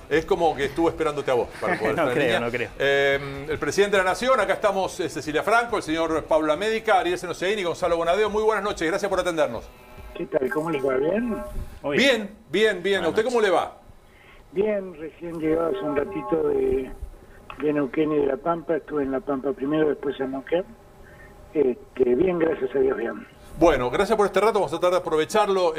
Es como que estuvo esperándote a vos para poder No estar en creo, línea. no creo. El presidente de la Nación, acá estamos Cecilia Franco, el señor Pablo América, Ariel Senoseín y Gonzalo Bonadeo. Muy buenas noches, gracias por atendernos. ¿Qué tal? ¿Cómo les va? ¿Bien? Muy Bien, bien, bien. ¿A usted cómo le va? Bien, recién llegado hace un ratito de Neuquén y de La Pampa. Estuve en La Pampa primero, después en Neuquén. Bien, gracias a Dios, bien. Bueno, gracias por este rato, vamos a tratar de aprovecharlo.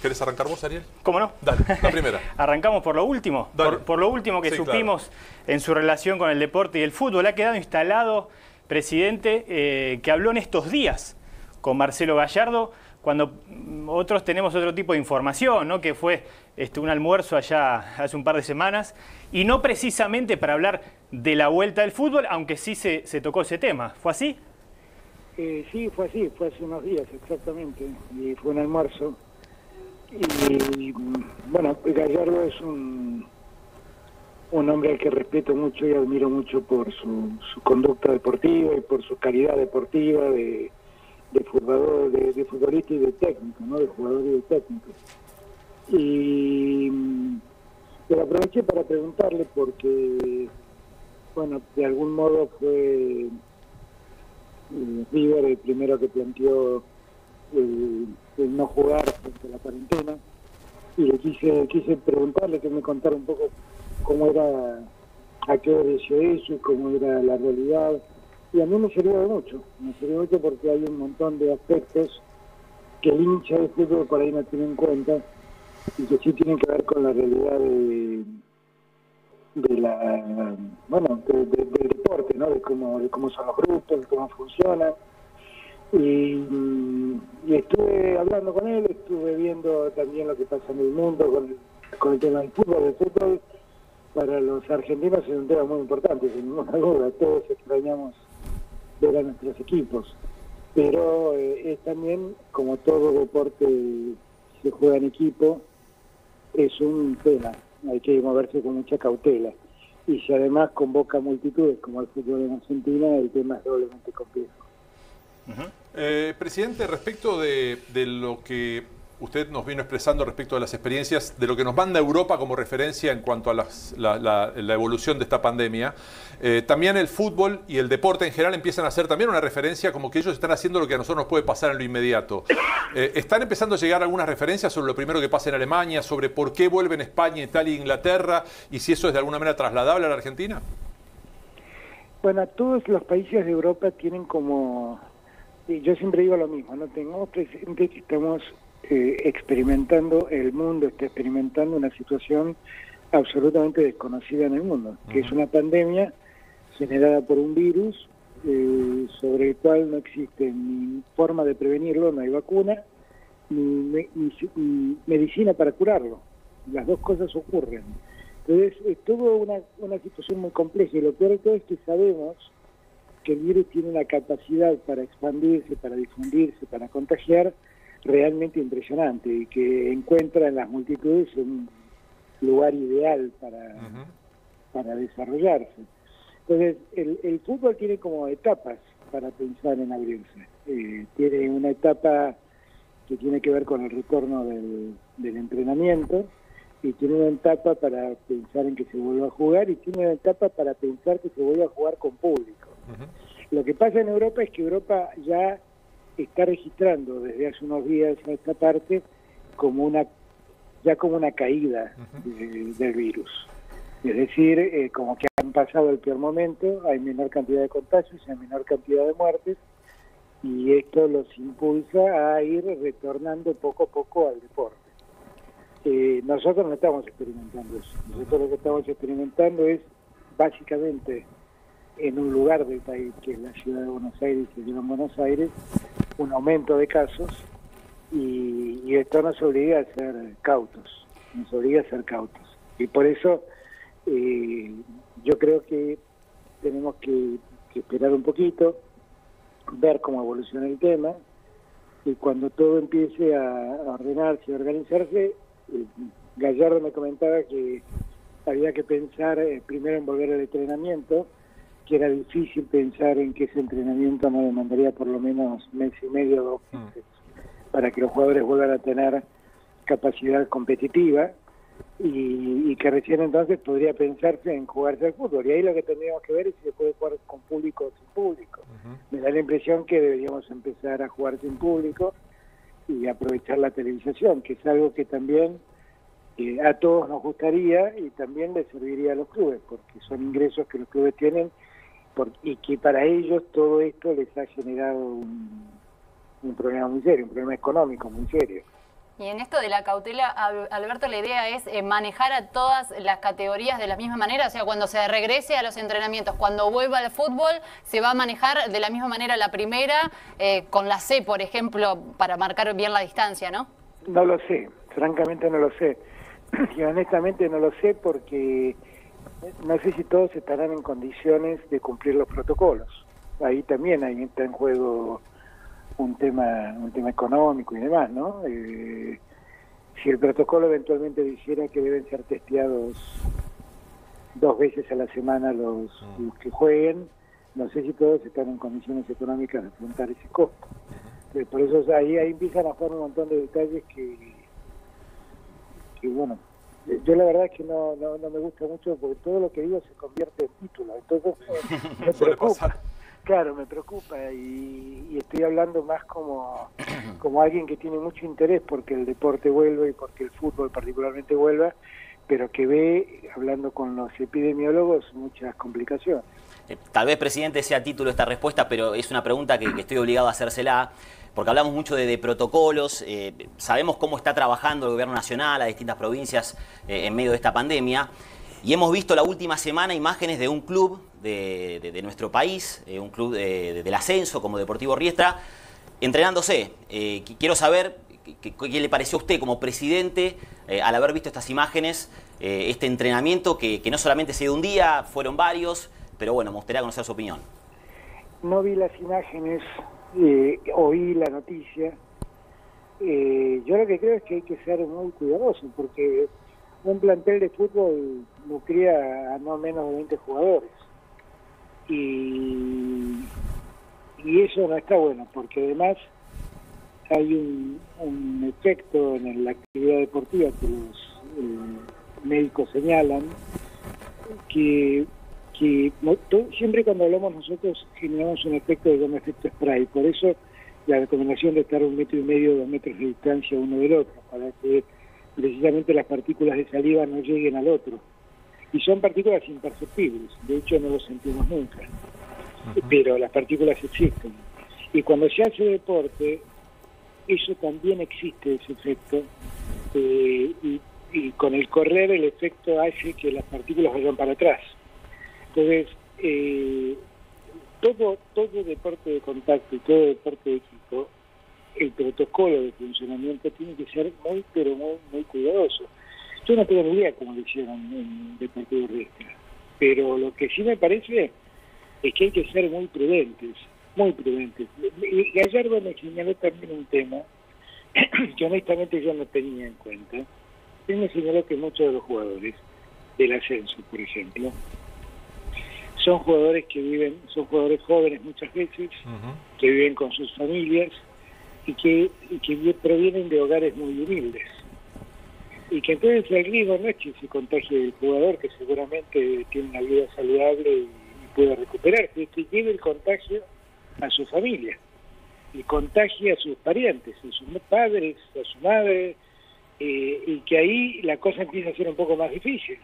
¿Querés arrancar vos, Ariel? ¿Cómo no? Dale, la primera. Arrancamos por lo último. Por lo último que Sí, supimos en su relación con el deporte y el fútbol. Ha quedado instalado, presidente, que habló en estos días con Marcelo Gallardo, cuando otros tenemos otro tipo de información, ¿no? Que fue un almuerzo allá hace un par de semanas, y no precisamente para hablar de la vuelta del fútbol, aunque sí se tocó ese tema. ¿Fue así? Sí, fue así, fue hace unos días exactamente, y fue un almuerzo. Y bueno, Gallardo es un hombre al que respeto mucho y admiro mucho por su conducta deportiva y por su calidad deportiva de futbolista y de técnico, ¿no? De jugador y de técnico. Pero aproveché para preguntarle porque, bueno, de algún modo fue River el primero que planteó el no jugar frente a la cuarentena, y le quise preguntarle, que me contara un poco cómo era, a qué obedeció eso y cómo era la realidad. Y a mí me sirvió mucho porque hay un montón de aspectos que el hincha de fútbol por ahí no tiene en cuenta y que sí tienen que ver con la realidad del deporte, ¿no? De cómo son los grupos, de cómo funcionan. Y estuve hablando con él, estuve viendo también lo que pasa en el mundo con el tema del fútbol. El fútbol para los argentinos es un tema muy importante, sin ninguna duda. Todos extrañamos ver a nuestros equipos, pero es también, como todo deporte se juega en equipo, es un tema, hay que moverse con mucha cautela, y si además convoca multitudes como el fútbol en Argentina, el tema es doblemente complejo. Presidente, respecto de lo que usted nos vino expresando respecto de las experiencias, de lo que nos manda Europa como referencia en cuanto a la evolución de esta pandemia, también el fútbol y el deporte en general empiezan a ser también una referencia, como que ellos están haciendo lo que a nosotros nos puede pasar en lo inmediato. ¿Están empezando a llegar algunas referencias sobre lo primero que pasa en Alemania, sobre por qué vuelven España, Italia e Inglaterra, y si eso es de alguna manera trasladable a la Argentina? Bueno, todos los países de Europa tienen como... Yo siempre digo lo mismo, ¿no? Tengamos presente que estamos experimentando, el mundo está experimentando una situación absolutamente desconocida en el mundo, que es una pandemia generada por un virus sobre el cual no existe ni forma de prevenirlo, no hay vacuna, ni medicina para curarlo. Las dos cosas ocurren. Entonces, es toda una situación muy compleja, y lo peor de todo es que sabemos que el virus tiene una capacidad para expandirse, para difundirse, para contagiar, realmente impresionante, y que encuentra en las multitudes un lugar ideal para desarrollarse. Entonces, el fútbol tiene como etapas para pensar en abrirse. Tiene una etapa que tiene que ver con el retorno del entrenamiento, y tiene una etapa para pensar en que se vuelva a jugar, y tiene una etapa para pensar que se vuelva a jugar con público. Lo que pasa en Europa es que Europa ya está registrando desde hace unos días a esta parte como una caída del virus. Es decir, como que han pasado el peor momento, hay menor cantidad de contagios, hay menor cantidad de muertes, y esto los impulsa a ir retornando poco a poco al deporte. Nosotros no estamos experimentando eso. Nosotros lo que estamos experimentando es básicamente en un lugar del país, que es la ciudad de Buenos Aires, que lleva en Buenos Aires, un aumento de casos, y esto nos obliga a ser cautos, y por eso yo creo que tenemos que esperar un poquito, ver cómo evoluciona el tema, y cuando todo empiece a ordenarse, a organizarse, Gallardo me comentaba que había que pensar primero en volver al entrenamiento, que era difícil pensar en que ese entrenamiento no demandaría por lo menos mes y medio, 2 meses, para que los jugadores vuelvan a tener capacidad competitiva, y que recién entonces podría pensarse en jugarse al fútbol. Y ahí lo que tendríamos que ver es si se puede jugar con público o sin público. Me da la impresión que deberíamos empezar a jugar sin público y aprovechar la televisación, que es algo que también a todos nos gustaría y también les serviría a los clubes, porque son ingresos que los clubes tienen y que para ellos todo esto les ha generado un problema muy serio, un problema económico muy serio. Y en esto de la cautela, Alberto, la idea es manejar a todas las categorías de la misma manera, o sea, cuando se regrese a los entrenamientos, cuando vuelva al fútbol, se va a manejar de la misma manera la primera, con la C, por ejemplo, para marcar bien la distancia, ¿no? No lo sé, francamente no lo sé. Y honestamente no lo sé porque no sé si todos estarán en condiciones de cumplir los protocolos. Ahí también está en juego un tema económico y demás, ¿no? Si el protocolo eventualmente dijera que deben ser testeados 2 veces a la semana los que jueguen, no sé si todos están en condiciones económicas de afrontar ese costo. Por eso ahí empiezan a jugar un montón de detalles que bueno, yo la verdad es que no me gusta mucho porque todo lo que digo se convierte en título, entonces me preocupa. Claro, me preocupa y estoy hablando más como alguien que tiene mucho interés porque el deporte vuelva y porque el fútbol particularmente vuelva, pero que ve, hablando con los epidemiólogos, muchas complicaciones. Tal vez, presidente, sea título esta respuesta, pero es una pregunta que estoy obligado a hacérsela, porque hablamos mucho de protocolos, sabemos cómo está trabajando el gobierno nacional, las distintas provincias en medio de esta pandemia, y hemos visto la última semana imágenes de un club de nuestro país, un club del ascenso como Deportivo Riestra, entrenándose. Quiero saber qué le pareció a usted como presidente al haber visto estas imágenes, este entrenamiento que no solamente se dio un día, fueron varios, pero bueno, me gustaría conocer su opinión. No vi las imágenes, oí la noticia. Yo lo que creo es que hay que ser muy cuidadoso, porque un plantel de fútbol nuclea a no menos de 20 jugadores. Y eso no está bueno, porque además hay un efecto en la actividad deportiva que los médicos señalan, que siempre cuando hablamos nosotros generamos un efecto que se llama efecto spray. Por eso la recomendación de estar 1,5 metros, 2 metros de distancia uno del otro, para que precisamente las partículas de saliva no lleguen al otro. Y son partículas imperceptibles, de hecho no lo sentimos nunca, pero las partículas existen. Y cuando se hace deporte, eso también existe, ese efecto, y con el correr el efecto hace que las partículas vayan para atrás. Entonces, todo deporte de contacto y todo deporte de equipo, el protocolo de funcionamiento tiene que ser muy, pero muy cuidadoso. Yo no tengo ni idea cómo lo hicieron en Deportivo Riestra, pero lo que sí me parece es que hay que ser muy prudentes, muy prudentes. Y Gallardo me señaló también un tema que honestamente yo no tenía en cuenta. Él me señaló que muchos de los jugadores del ascenso, por ejemplo, son jugadores son jugadores jóvenes muchas veces, que viven con sus familias y que provienen de hogares muy humildes. Y que entonces el riesgo no es que se contagie el jugador, que seguramente tiene una vida saludable y puede recuperarse, es que lleve el contagio a su familia y contagie a sus parientes, a sus padres, a su madre, y que ahí la cosa empieza a ser un poco más difícil.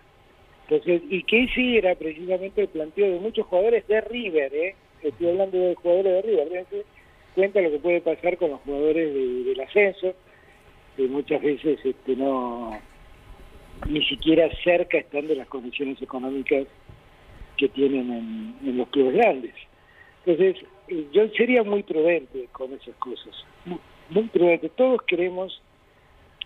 Entonces, y que ese era precisamente el planteo de muchos jugadores de River, estoy hablando de jugadores de River, fíjense, cuenta lo que puede pasar con los jugadores del ascenso, que muchas veces no ni siquiera cerca están de las condiciones económicas que tienen en los clubes grandes. Entonces, yo sería muy prudente con esas cosas, muy prudente. Todos queremos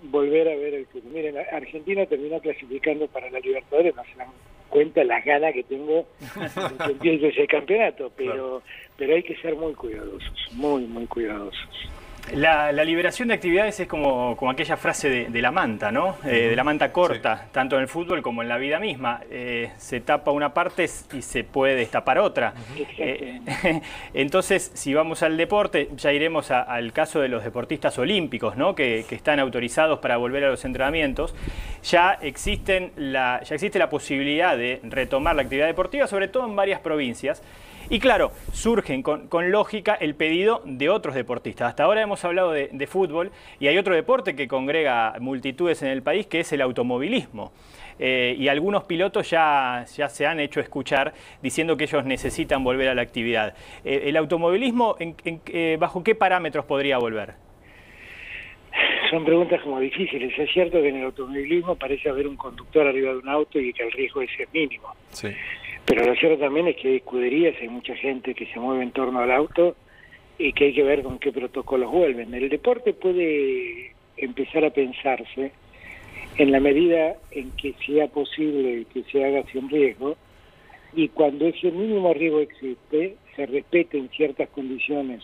volver a ver el fútbol. Miren, Argentina terminó clasificando para la Libertadores, no se dan cuenta las ganas que tengo de que empiece ese campeonato, pero hay que ser muy cuidadosos, muy cuidadosos. La liberación de actividades es como aquella frase de la manta, ¿no? De la manta corta, sí, tanto en el fútbol como en la vida misma. Se tapa una parte y se puede destapar otra. Entonces, si vamos al deporte, ya iremos al caso de los deportistas olímpicos, ¿no? Que están autorizados para volver a los entrenamientos. Ya existe la posibilidad de retomar la actividad deportiva, sobre todo en varias provincias. Y claro, surgen con lógica el pedido de otros deportistas. Hasta ahora hemos hablado de fútbol y hay otro deporte que congrega multitudes en el país, que es el automovilismo. Y algunos pilotos ya se han hecho escuchar diciendo que ellos necesitan volver a la actividad. ¿El automovilismo bajo qué parámetros podría volver? Son preguntas como difíciles. Es cierto que en el automovilismo parece haber un conductor arriba de un auto y que el riesgo es mínimo. Sí. Pero lo cierto también es que hay escuderías, hay mucha gente que se mueve en torno al auto y que hay que ver con qué protocolos vuelven. El deporte puede empezar a pensarse en la medida en que sea posible que se haga sin riesgo, y cuando ese mínimo riesgo existe, se respeten ciertas condiciones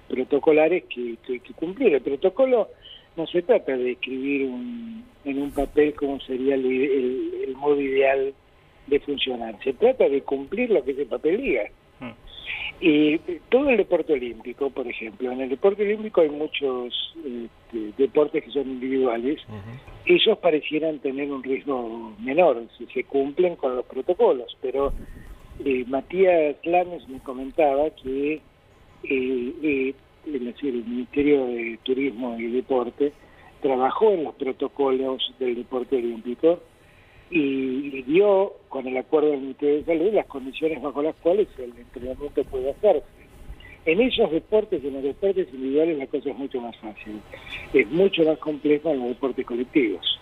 protocolares que hay que cumplir. El protocolo no se trata de escribir en un papel cómo sería el modo ideal de funcionar, se trata de cumplir lo que ese papel diga. Y todo el deporte olímpico, por ejemplo, en el deporte olímpico hay muchos deportes que son individuales, ellos parecieran tener un riesgo menor si se cumplen con los protocolos, pero Matías Lames me comentaba que el Ministerio de Turismo y Deporte trabajó en los protocolos del deporte olímpico y dio, con el acuerdo del Ministerio de Salud, las condiciones bajo las cuales el entrenamiento puede hacerse. En esos deportes, en los deportes individuales, la cosa es mucho más fácil. Es mucho más complejo en los deportes colectivos,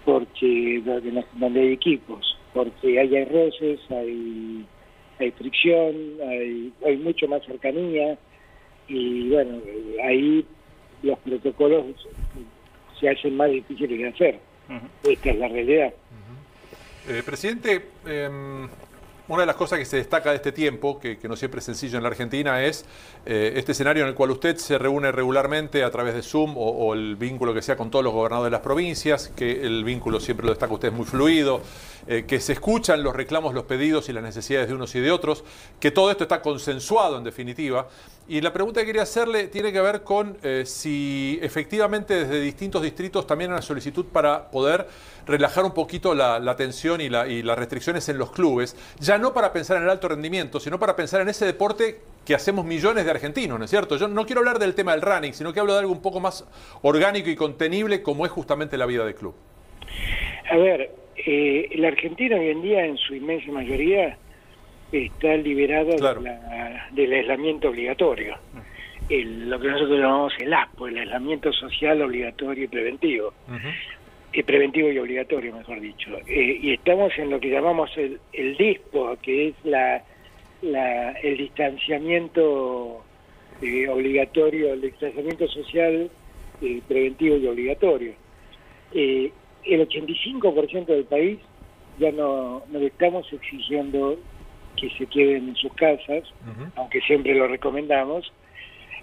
porque donde hay equipos, porque hay roces, hay fricción, hay mucho más cercanía, y bueno, ahí los protocolos se hacen más difíciles de hacer. Esta es la realidad. Presidente, una de las cosas que se destaca de este tiempo, que no siempre es sencillo en la Argentina, es este escenario en el cual usted se reúne regularmente a través de Zoom o el vínculo que sea con todos los gobernadores de las provincias, que el vínculo, siempre lo destaca usted, es muy fluido, que se escuchan los reclamos, los pedidos y las necesidades de unos y de otros, que todo esto está consensuado en definitiva. Y la pregunta que quería hacerle tiene que ver con si efectivamente desde distintos distritos también hay una solicitud para poder relajar un poquito la tensión y las restricciones en los clubes, ya no para pensar en el alto rendimiento, sino para pensar en ese deporte que hacemos millones de argentinos, ¿no es cierto? Yo no quiero hablar del tema del running, sino que hablo de algo un poco más orgánico y contenible, como es justamente la vida del club. A ver, la Argentina hoy en día, en su inmensa mayoría, está liberada claro. del aislamiento obligatorio. Lo que nosotros llamamos el ASPO, el aislamiento social obligatorio y preventivo. Preventivo y obligatorio, mejor dicho. Y estamos en lo que llamamos el DISPO, que es el distanciamiento obligatorio, el distanciamiento social preventivo y obligatorio. El 85% del país ya no le estamos exigiendo que se queden en sus casas, aunque siempre lo recomendamos,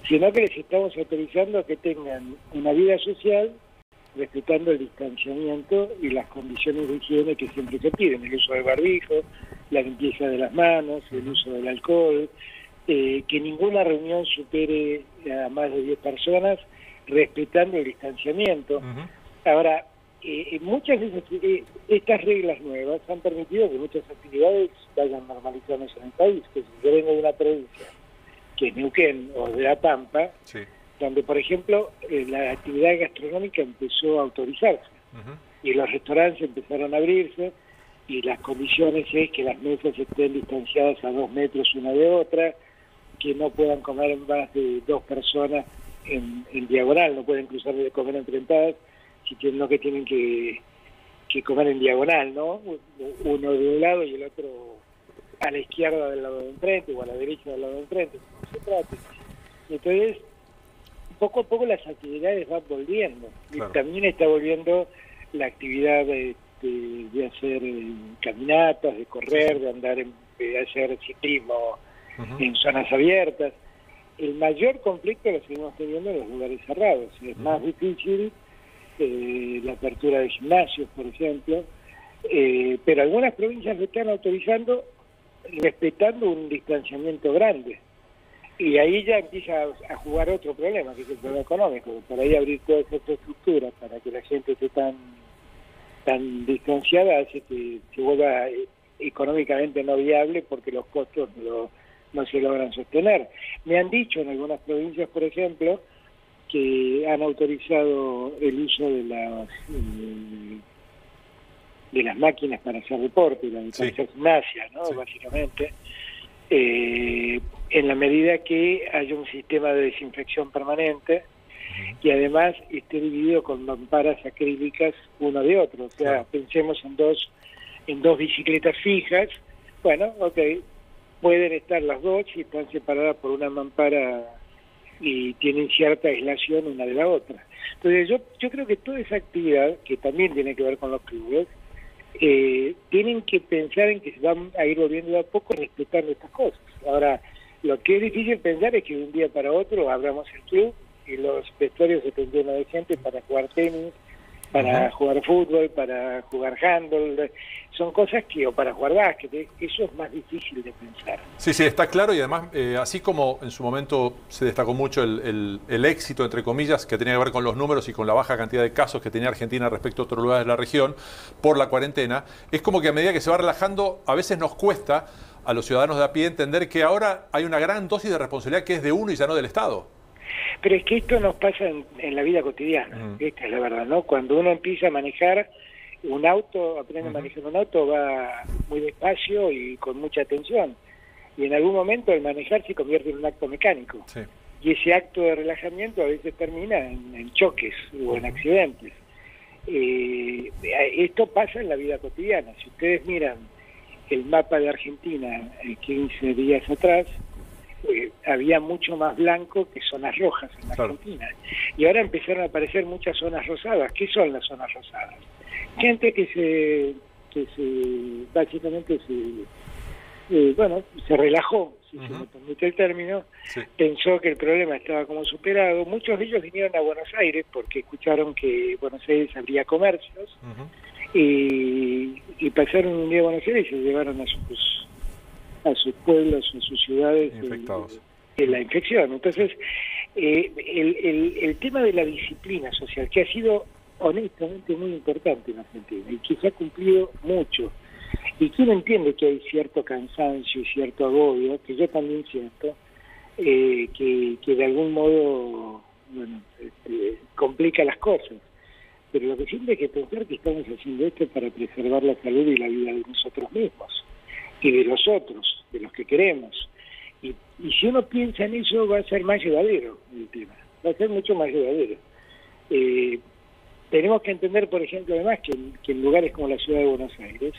sino que les estamos autorizando a que tengan una vida social respetando el distanciamiento y las condiciones de higiene que siempre se piden, el uso del barbijo, la limpieza de las manos, el uso del alcohol, que ninguna reunión supere a más de 10 personas, respetando el distanciamiento. Ahora, muchas veces estas reglas nuevas han permitido que muchas actividades vayan normalizándose en el país, que si yo vengo de una provincia, que es Neuquén o de La Pampa, sí, donde, por ejemplo, la actividad gastronómica empezó a autorizarse y los restaurantes empezaron a abrirse y las condiciones es que las mesas estén distanciadas a 2 metros una de otra, que no puedan comer más de 2 personas en diagonal, no pueden cruzar de comer enfrentadas, sino que tienen que comer en diagonal, ¿no? Uno de un lado y el otro a la izquierda del lado de enfrente o a la derecha del lado de enfrente, como se trate. Entonces, poco a poco las actividades van volviendo. Claro. Y también está volviendo la actividad de hacer caminatas, de correr, de andar, de hacer ciclismo en zonas abiertas. el mayor conflicto lo seguimos teniendo en los lugares cerrados. Es más difícil la apertura de gimnasios, por ejemplo, pero algunas provincias lo están autorizando respetando un distanciamiento grande. Y ahí ya empieza a jugar otro problema, que es el problema económico. Por ahí abrir toda esa infraestructura para que la gente esté tan distanciada hace que se vuelva económicamente no viable porque los costos no se logran sostener. Me han dicho en algunas provincias, por ejemplo, que han autorizado el uso de las máquinas para hacer deporte, para hacer gimnasia, ¿no? Sí. Básicamente, en la medida que haya un sistema de desinfección permanente y además esté dividido con mamparas acrílicas uno de otro. O sea, pensemos en dos bicicletas fijas. Bueno, ok, pueden estar las dos y están separadas por una mampara y tienen cierta aislación una de la otra. Entonces yo creo que toda esa actividad, que también tiene que ver con los clubes, tienen que pensar en que se van a ir volviendo de a poco respetando estas cosas. Ahora, lo que es difícil pensar es que de un día para otro abramos el club y los vestuarios se estén llenos de gente para jugar tenis, para jugar fútbol, para jugar handball, son cosas que, o para jugar básquet, eso es más difícil de pensar. Sí, sí, está claro, y además, así como en su momento se destacó mucho el éxito, entre comillas, que tenía que ver con los números y con la baja cantidad de casos que tenía Argentina respecto a otros lugares de la región por la cuarentena, es como que a medida que se va relajando, a veces nos cuesta a los ciudadanos de a pie entender que ahora hay una gran dosis de responsabilidad que es de uno y ya no del Estado. Pero es que esto nos pasa en la vida cotidiana, esta es la verdad, ¿no? Cuando uno empieza a manejar un auto, aprende a manejar un auto, va muy despacio y con mucha atención. Y en algún momento el manejar se convierte en un acto mecánico. Sí. Y ese acto de relajamiento a veces termina en choques o en accidentes. Esto pasa en la vida cotidiana. Si ustedes miran el mapa de Argentina 15 días atrás, había mucho más blanco que zonas rojas en la Argentina. Y ahora empezaron a aparecer muchas zonas rosadas. ¿Qué son las zonas rosadas? Gente que básicamente se relajó, si se me permite el término, pensó que el problema estaba como superado. Muchos de ellos vinieron a Buenos Aires porque escucharon que Buenos Aires habría comercios y pasaron un día a Buenos Aires y se llevaron a sus pueblos, a sus ciudades la infección. Entonces, el tema de la disciplina social, que ha sido honestamente muy importante en Argentina y que se ha cumplido mucho, y que uno entiende que hay cierto cansancio y cierto agobio, que yo también siento, que de algún modo complica las cosas. Pero lo que siempre hay que pensar que estamos haciendo esto para preservar la salud y la vida de nosotros mismos y de los otros, de los que queremos. Y si uno piensa en eso, va a ser más llevadero el tema, va a ser mucho más llevadero. Tenemos que entender, por ejemplo, además, que en lugares como la ciudad de Buenos Aires,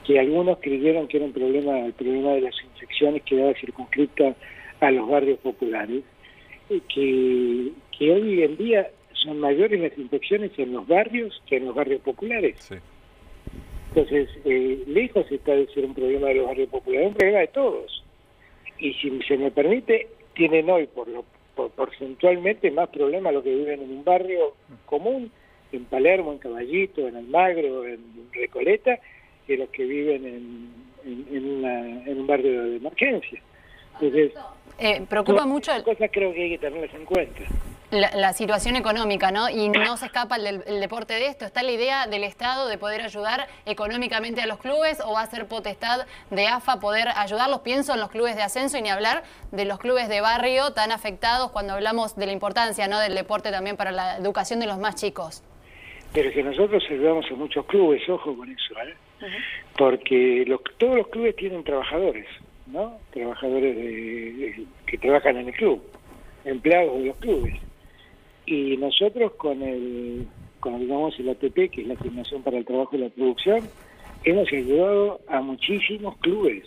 que algunos creyeron que era el problema de las infecciones quedaba circunscrita a los barrios populares, que hoy en día son mayores las infecciones en los barrios que en los barrios populares. Sí. Entonces, lejos está de ser un problema de los barrios populares, es un problema de todos. Y si se me permite, tienen hoy porcentualmente más problemas los que viven en un barrio común, en Palermo, en Caballito, en Almagro, en Recoleta, que los que viven en un barrio de emergencia. Entonces, preocupa mucho cosas creo que hay que tenerlas en cuenta. La situación económica, ¿no? Y no se escapa el deporte de esto. ¿Está la idea del Estado de poder ayudar económicamente a los clubes o va a ser potestad de AFA poder ayudarlos? Pienso en los clubes de ascenso y ni hablar de los clubes de barrio tan afectados cuando hablamos de la importancia, ¿no?, del deporte también para la educación de los más chicos. Pero que nosotros ayudamos a muchos clubes, ojo con eso, ¿eh? Porque todos los clubes tienen trabajadores, ¿no? Trabajadores que trabajan en el club, empleados de los clubes. Y nosotros con el ATP, que es la Asignación para el Trabajo y la Producción, hemos ayudado a muchísimos clubes.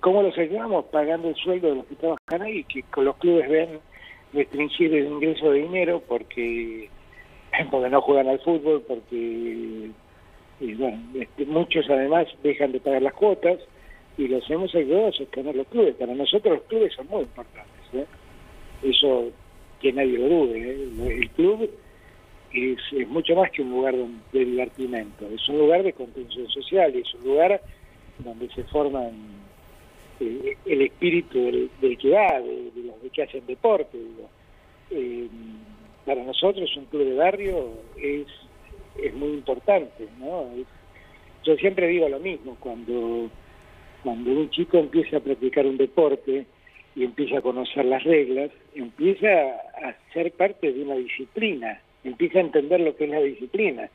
¿Cómo los ayudamos? Pagando el sueldo de los que trabajan ahí, que con los clubes ven restringir el ingreso de dinero porque no juegan al fútbol, porque muchos además dejan de pagar las cuotas, y los hemos ayudado a sostener los clubes. Para nosotros los clubes son muy importantes, ¿eh? Eso que nadie lo dude, ¿eh? El club es mucho más que un lugar de divertimento, es un lugar de contención social, es un lugar donde se forman el espíritu del que va, de los que hacen deporte. Para nosotros un club de barrio es muy importante, ¿no? Yo siempre digo lo mismo, cuando un chico empieza a practicar un deporte y empieza a conocer las reglas, empieza a ser parte de una disciplina, empieza a entender lo que es la disciplina,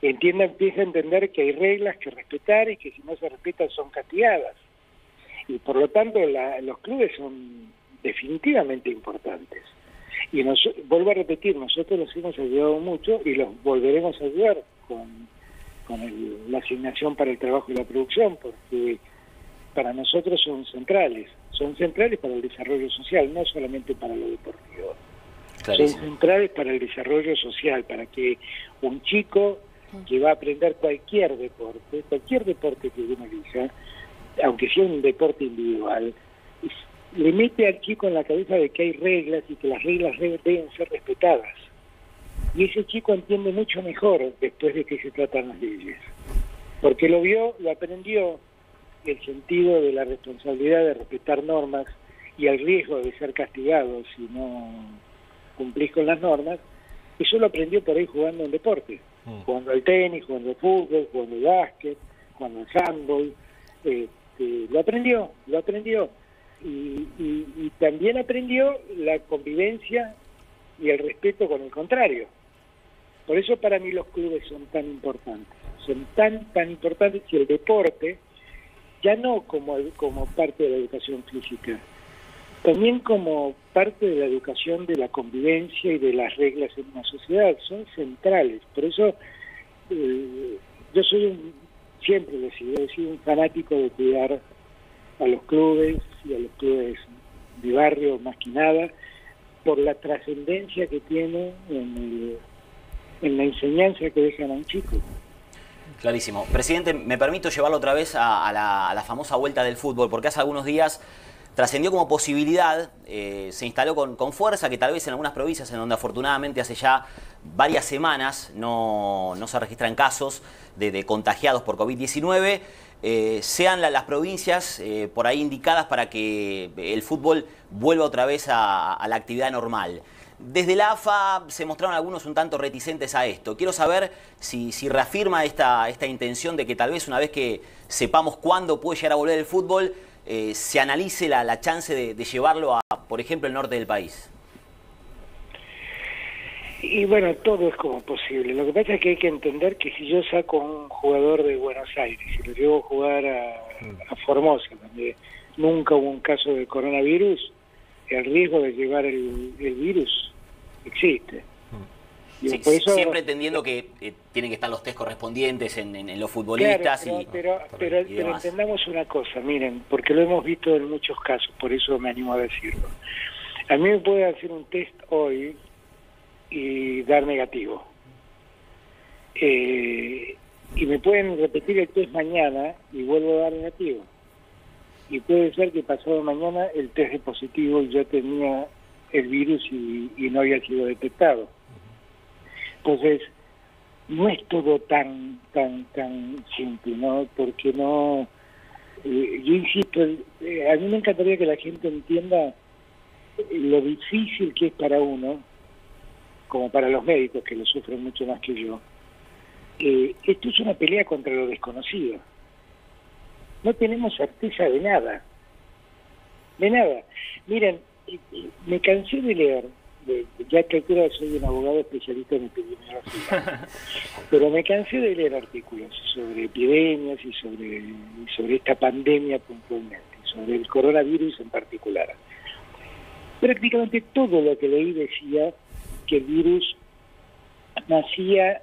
empieza a entender que hay reglas que respetar y que si no se respetan son castigadas. Y por lo tanto los clubes son definitivamente importantes. Y vuelvo a repetir, nosotros los hemos ayudado mucho y los volveremos a ayudar con la asignación para el trabajo y la producción, porque para nosotros son centrales para el desarrollo social, no solamente para lo deportivo. Clarísimo. Son centrales para el desarrollo social, para que un chico que va a aprender cualquier deporte que uno elija, aunque sea un deporte individual, le mete al chico en la cabeza de que hay reglas y que las reglas deben ser respetadas. Y ese chico entiende mucho mejor después de qué se tratan las leyes. Porque lo vio, lo aprendió, el sentido de la responsabilidad de respetar normas y el riesgo de ser castigado si no cumplís con las normas. Eso lo aprendió por ahí jugando en deporte, jugando al tenis, jugando al fútbol, jugando al básquet, jugando al handball. Lo aprendió. Y también aprendió la convivencia y el respeto con el contrario. Por eso para mí los clubes son tan importantes. Son tan importantes que el deporte, ya no como parte de la educación física, también como parte de la educación de la convivencia y de las reglas en una sociedad, son centrales. Por eso yo siempre he sido un fanático de cuidar a los clubes y a los clubes de barrio más que nada, por la trascendencia que tiene en la enseñanza que dejan a un chico. Clarísimo. Presidente, me permito llevarlo otra vez a la famosa vuelta del fútbol, porque hace algunos días trascendió como posibilidad, se instaló con fuerza, que tal vez en algunas provincias en donde afortunadamente hace ya varias semanas no se registran casos de contagiados por COVID-19, sean las provincias por ahí indicadas para que el fútbol vuelva otra vez a la actividad normal. Desde la AFA se mostraron algunos un tanto reticentes a esto. Quiero saber si reafirma esta intención de que tal vez una vez que sepamos cuándo puede llegar a volver el fútbol, se analice la chance de llevarlo a, por ejemplo, el norte del país. Y bueno, todo es como posible. Lo que pasa es que hay que entender que si yo saco a un jugador de Buenos Aires y lo llevo a jugar a Formosa, donde nunca hubo un caso de coronavirus, el riesgo de llevar el virus existe. Sí, por eso, siempre entendiendo que tienen que estar los test correspondientes en los futbolistas. Claro, pero entendamos una cosa, miren, porque lo hemos visto en muchos casos, por eso me animo a decirlo. A mí me puede hacer un test hoy y dar negativo. Y me pueden repetir el test mañana y vuelvo a dar negativo. Y puede ser que pasado mañana el test es positivo y yo tenía el virus y no había sido detectado. Entonces, no es todo tan simple, ¿no? Porque no... yo insisto, a mí me encantaría que la gente entienda lo difícil que es para uno, como para los médicos que lo sufren mucho más que yo. Esto es una pelea contra lo desconocido. No tenemos certeza de nada. De nada. Miren, me cansé de leer, ya que altura soy un abogado especialista en epidemiología, pero me cansé de leer artículos sobre epidemias y sobre esta pandemia puntualmente, sobre el coronavirus en particular. Prácticamente todo lo que leí decía que el virus nacía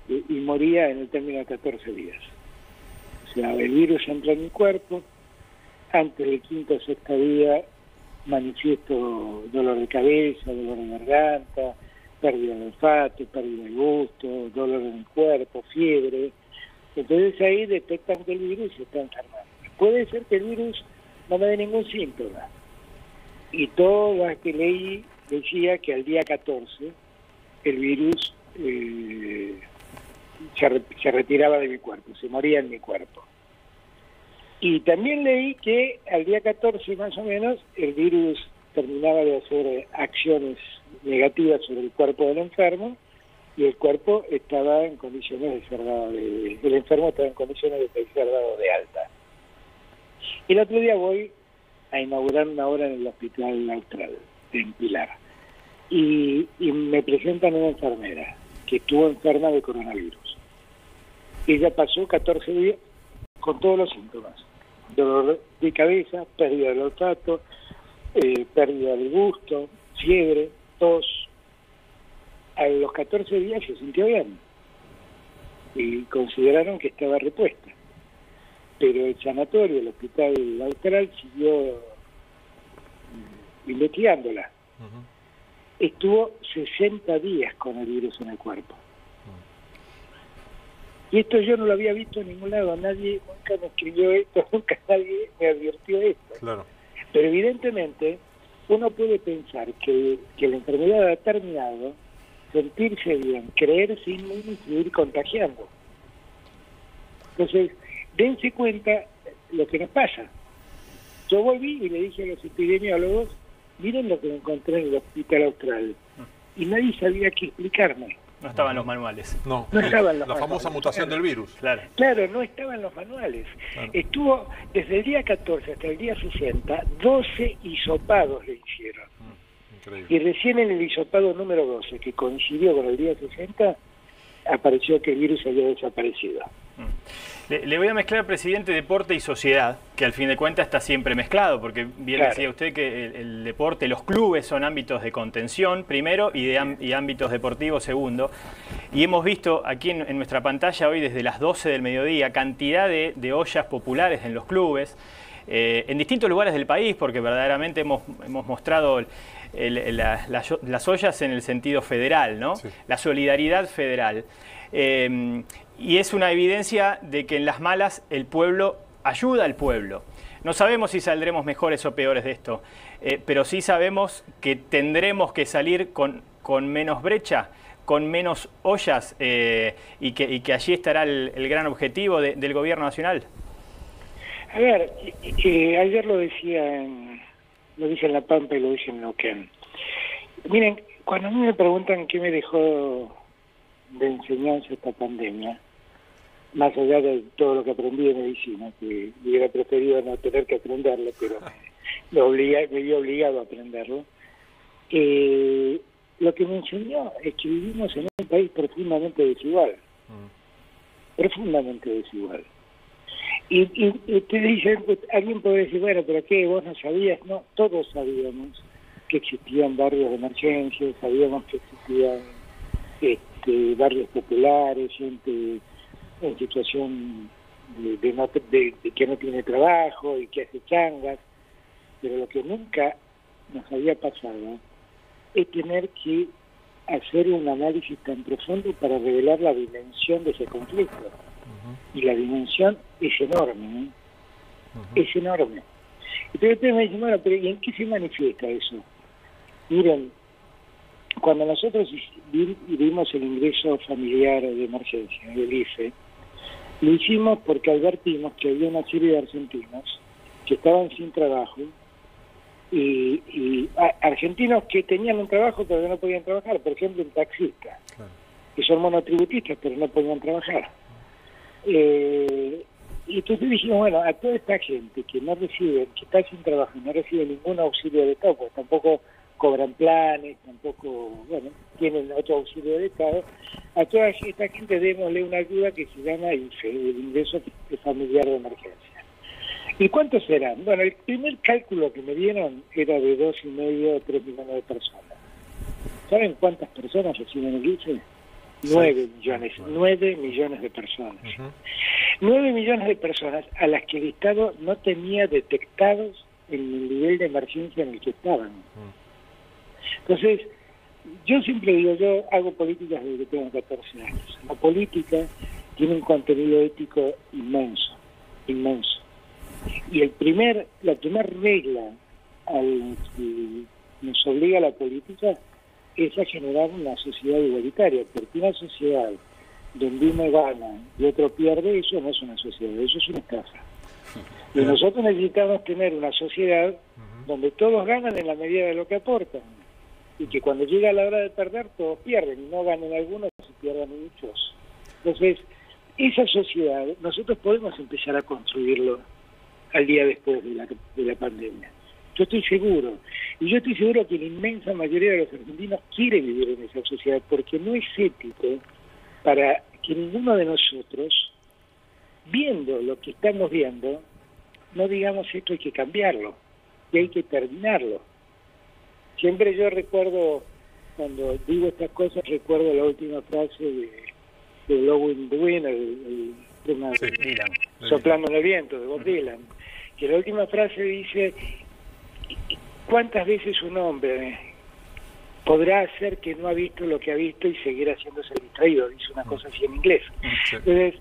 y moría en el término de 14 días. O sea, el virus entra en mi cuerpo, antes del quinto o sexto día manifiesto dolor de cabeza, dolor de garganta, pérdida de olfato, pérdida de gusto, dolor en el cuerpo, fiebre. Entonces ahí detectan que el virus se está enfermando. puede ser que el virus no me dé ningún síntoma. Y todo lo que leí decía que al día 14 el virus se retiraba de mi cuerpo, se moría en mi cuerpo. Y también leí que al día 14 más o menos el virus terminaba de hacer acciones negativas sobre el cuerpo del enfermo y el cuerpo estaba en condiciones de ser dado el enfermo estaba en condiciones de ser dado de alta. El otro día voy a inaugurar una obra en el Hospital Austral, en Pilar, y me presentan una enfermera que estuvo enferma de coronavirus. Ella pasó 14 días con todos los síntomas: dolor de cabeza, pérdida del olfato, pérdida del gusto, fiebre, tos. A los 14 días se sintió bien y consideraron que estaba repuesta. Pero el sanatorio, el Hospital Austral, siguió investigándola. Estuvo 60 días con el virus en el cuerpo. Y esto yo no lo había visto en ningún lado, nadie nunca me escribió esto, nunca nadie me advirtió esto. Claro. Pero evidentemente uno puede pensar que la enfermedad ha terminado, sentirse bien, creerse inmune y seguir contagiando. Entonces, dense cuenta lo que nos pasa. Yo volví y le dije a los epidemiólogos, miren lo que me encontré en el Hospital Austral. Y nadie sabía qué explicarme. No estaban los manuales. No, No estaban los la manuales. famosa mutación del virus. Claro. Claro, no estaban los manuales. Claro. Estuvo desde el día 14 hasta el día 60, 12 hisopados le hicieron. Increíble. Y recién en el hisopado número 12, que coincidió con el día 60, apareció que el virus había desaparecido. Le voy a mezclar, presidente, deporte y sociedad, que al fin de cuentas está siempre mezclado, porque bien Claro. decía usted que el deporte, los clubes son ámbitos de contención, primero, y ámbitos deportivos, segundo. Y hemos visto aquí en nuestra pantalla hoy, desde las 12 del mediodía, cantidad de ollas populares en los clubes, en distintos lugares del país, porque verdaderamente hemos mostrado las ollas en el sentido federal, ¿no? Sí. La solidaridad federal. Y es una evidencia de que en las malas el pueblo ayuda al pueblo. No sabemos si saldremos mejores o peores de esto, pero sí sabemos que tendremos que salir con menos brecha, con menos ollas, y que allí estará el gran objetivo del gobierno nacional. A ver, ayer lo dije en La Pampa y lo dije en Neuquén. Miren, cuando a mí me preguntan qué me dejó de enseñanza esta pandemia, más allá de todo lo que aprendí de medicina, que hubiera preferido no tener que aprenderlo, pero me vi obligado a aprenderlo, lo que me enseñó es que vivimos en un país profundamente desigual. Profundamente desigual. Y ustedes dicen, pues, alguien puede decir, bueno, pero ¿qué? ¿Vos no sabías? No, todos sabíamos que existían barrios de emergencia, sabíamos que existían barrios populares, gente en situación de que no tiene trabajo y que hace changas, pero lo que nunca nos había pasado es tener que hacer un análisis tan profundo para revelar la dimensión de ese conflicto. Y la dimensión es enorme, ¿eh? Es enorme. Entonces ustedes me dicen, bueno, pero ¿y en qué se manifiesta eso? Miren, cuando nosotros vimos el ingreso familiar de emergencia, el IFE, lo hicimos porque advertimos que había una serie de argentinos que estaban sin trabajo y argentinos que tenían un trabajo pero que no podían trabajar, por ejemplo, un taxista, claro, que son monotributistas pero no podían trabajar. Y entonces dijimos, bueno, a toda esta gente que no recibe, que está sin trabajo y no recibe ningún auxilio de Estado, pues tampoco cobran planes, tampoco, bueno, tienen otro auxilio de Estado, a toda esta gente démosle una ayuda que se llama IFE, el ingreso familiar de emergencia. ¿Y cuántos serán? Bueno, el primer cálculo que me dieron era de 2,5 o 3 millones de personas. ¿Saben cuántas personas reciben el IFE? 9 millones de personas. 9 millones de personas a las que el Estado no tenía detectados en el nivel de emergencia en el que estaban. Entonces, yo siempre digo, yo hago políticas desde que tengo 14 años. La política tiene un contenido ético inmenso, inmenso. Y la primera regla que nos obliga a la política es a generar una sociedad igualitaria, porque una sociedad donde uno gana y otro pierde, eso no es una sociedad, eso es una estafa. Y nosotros necesitamos tener una sociedad donde todos ganan en la medida de lo que aportan, y que cuando llega la hora de perder, todos pierden, y no ganen algunos y pierdan muchos. Entonces, esa sociedad, nosotros podemos empezar a construirlo al día después de la pandemia. Yo estoy seguro, y yo estoy seguro que la inmensa mayoría de los argentinos quiere vivir en esa sociedad, porque no es ético para que ninguno de nosotros, viendo lo que estamos viendo, no digamos esto hay que cambiarlo, y hay que terminarlo. Siempre yo recuerdo, cuando digo estas cosas, recuerdo la última frase de Blowing in the Wind, el tema Soplando en el viento, de Bob Dylan, que la última frase dice: ¿cuántas veces un hombre podrá hacer que no ha visto lo que ha visto y seguir haciéndose distraído? Dice una cosa así en inglés. Entonces,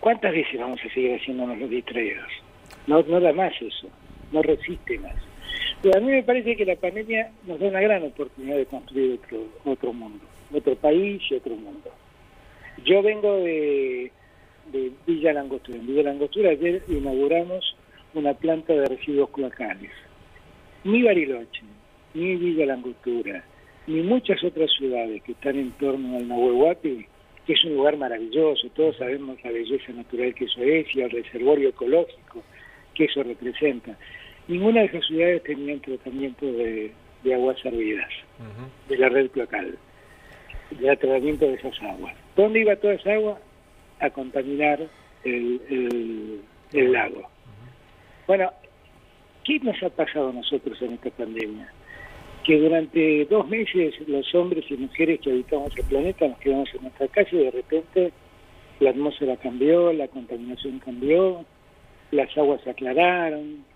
¿cuántas veces vamos a seguir haciéndonos los distraídos? No da más eso, no resiste más. Pero a mí me parece que la pandemia nos da una gran oportunidad de construir otro mundo, otro país y otro mundo. Yo vengo de Villa Langostura. En Villa Langostura ayer inauguramos una planta de residuos cloacales. Ni Bariloche, ni Villa Langostura, ni muchas otras ciudades que están en torno al Nahuel Huapi, que es un lugar maravilloso, todos sabemos la belleza natural que eso es y el reservorio ecológico que eso representa. Ninguna de esas ciudades tenían tratamiento de aguas servidas, de la red cloacal, de tratamiento de esas aguas. ¿Dónde iba toda esa agua? A contaminar el lago. Bueno, ¿qué nos ha pasado a nosotros en esta pandemia? Que durante 2 meses los hombres y mujeres que habitamos el planeta nos quedamos en nuestra casa y de repente la atmósfera cambió, la contaminación cambió, las aguas se aclararon.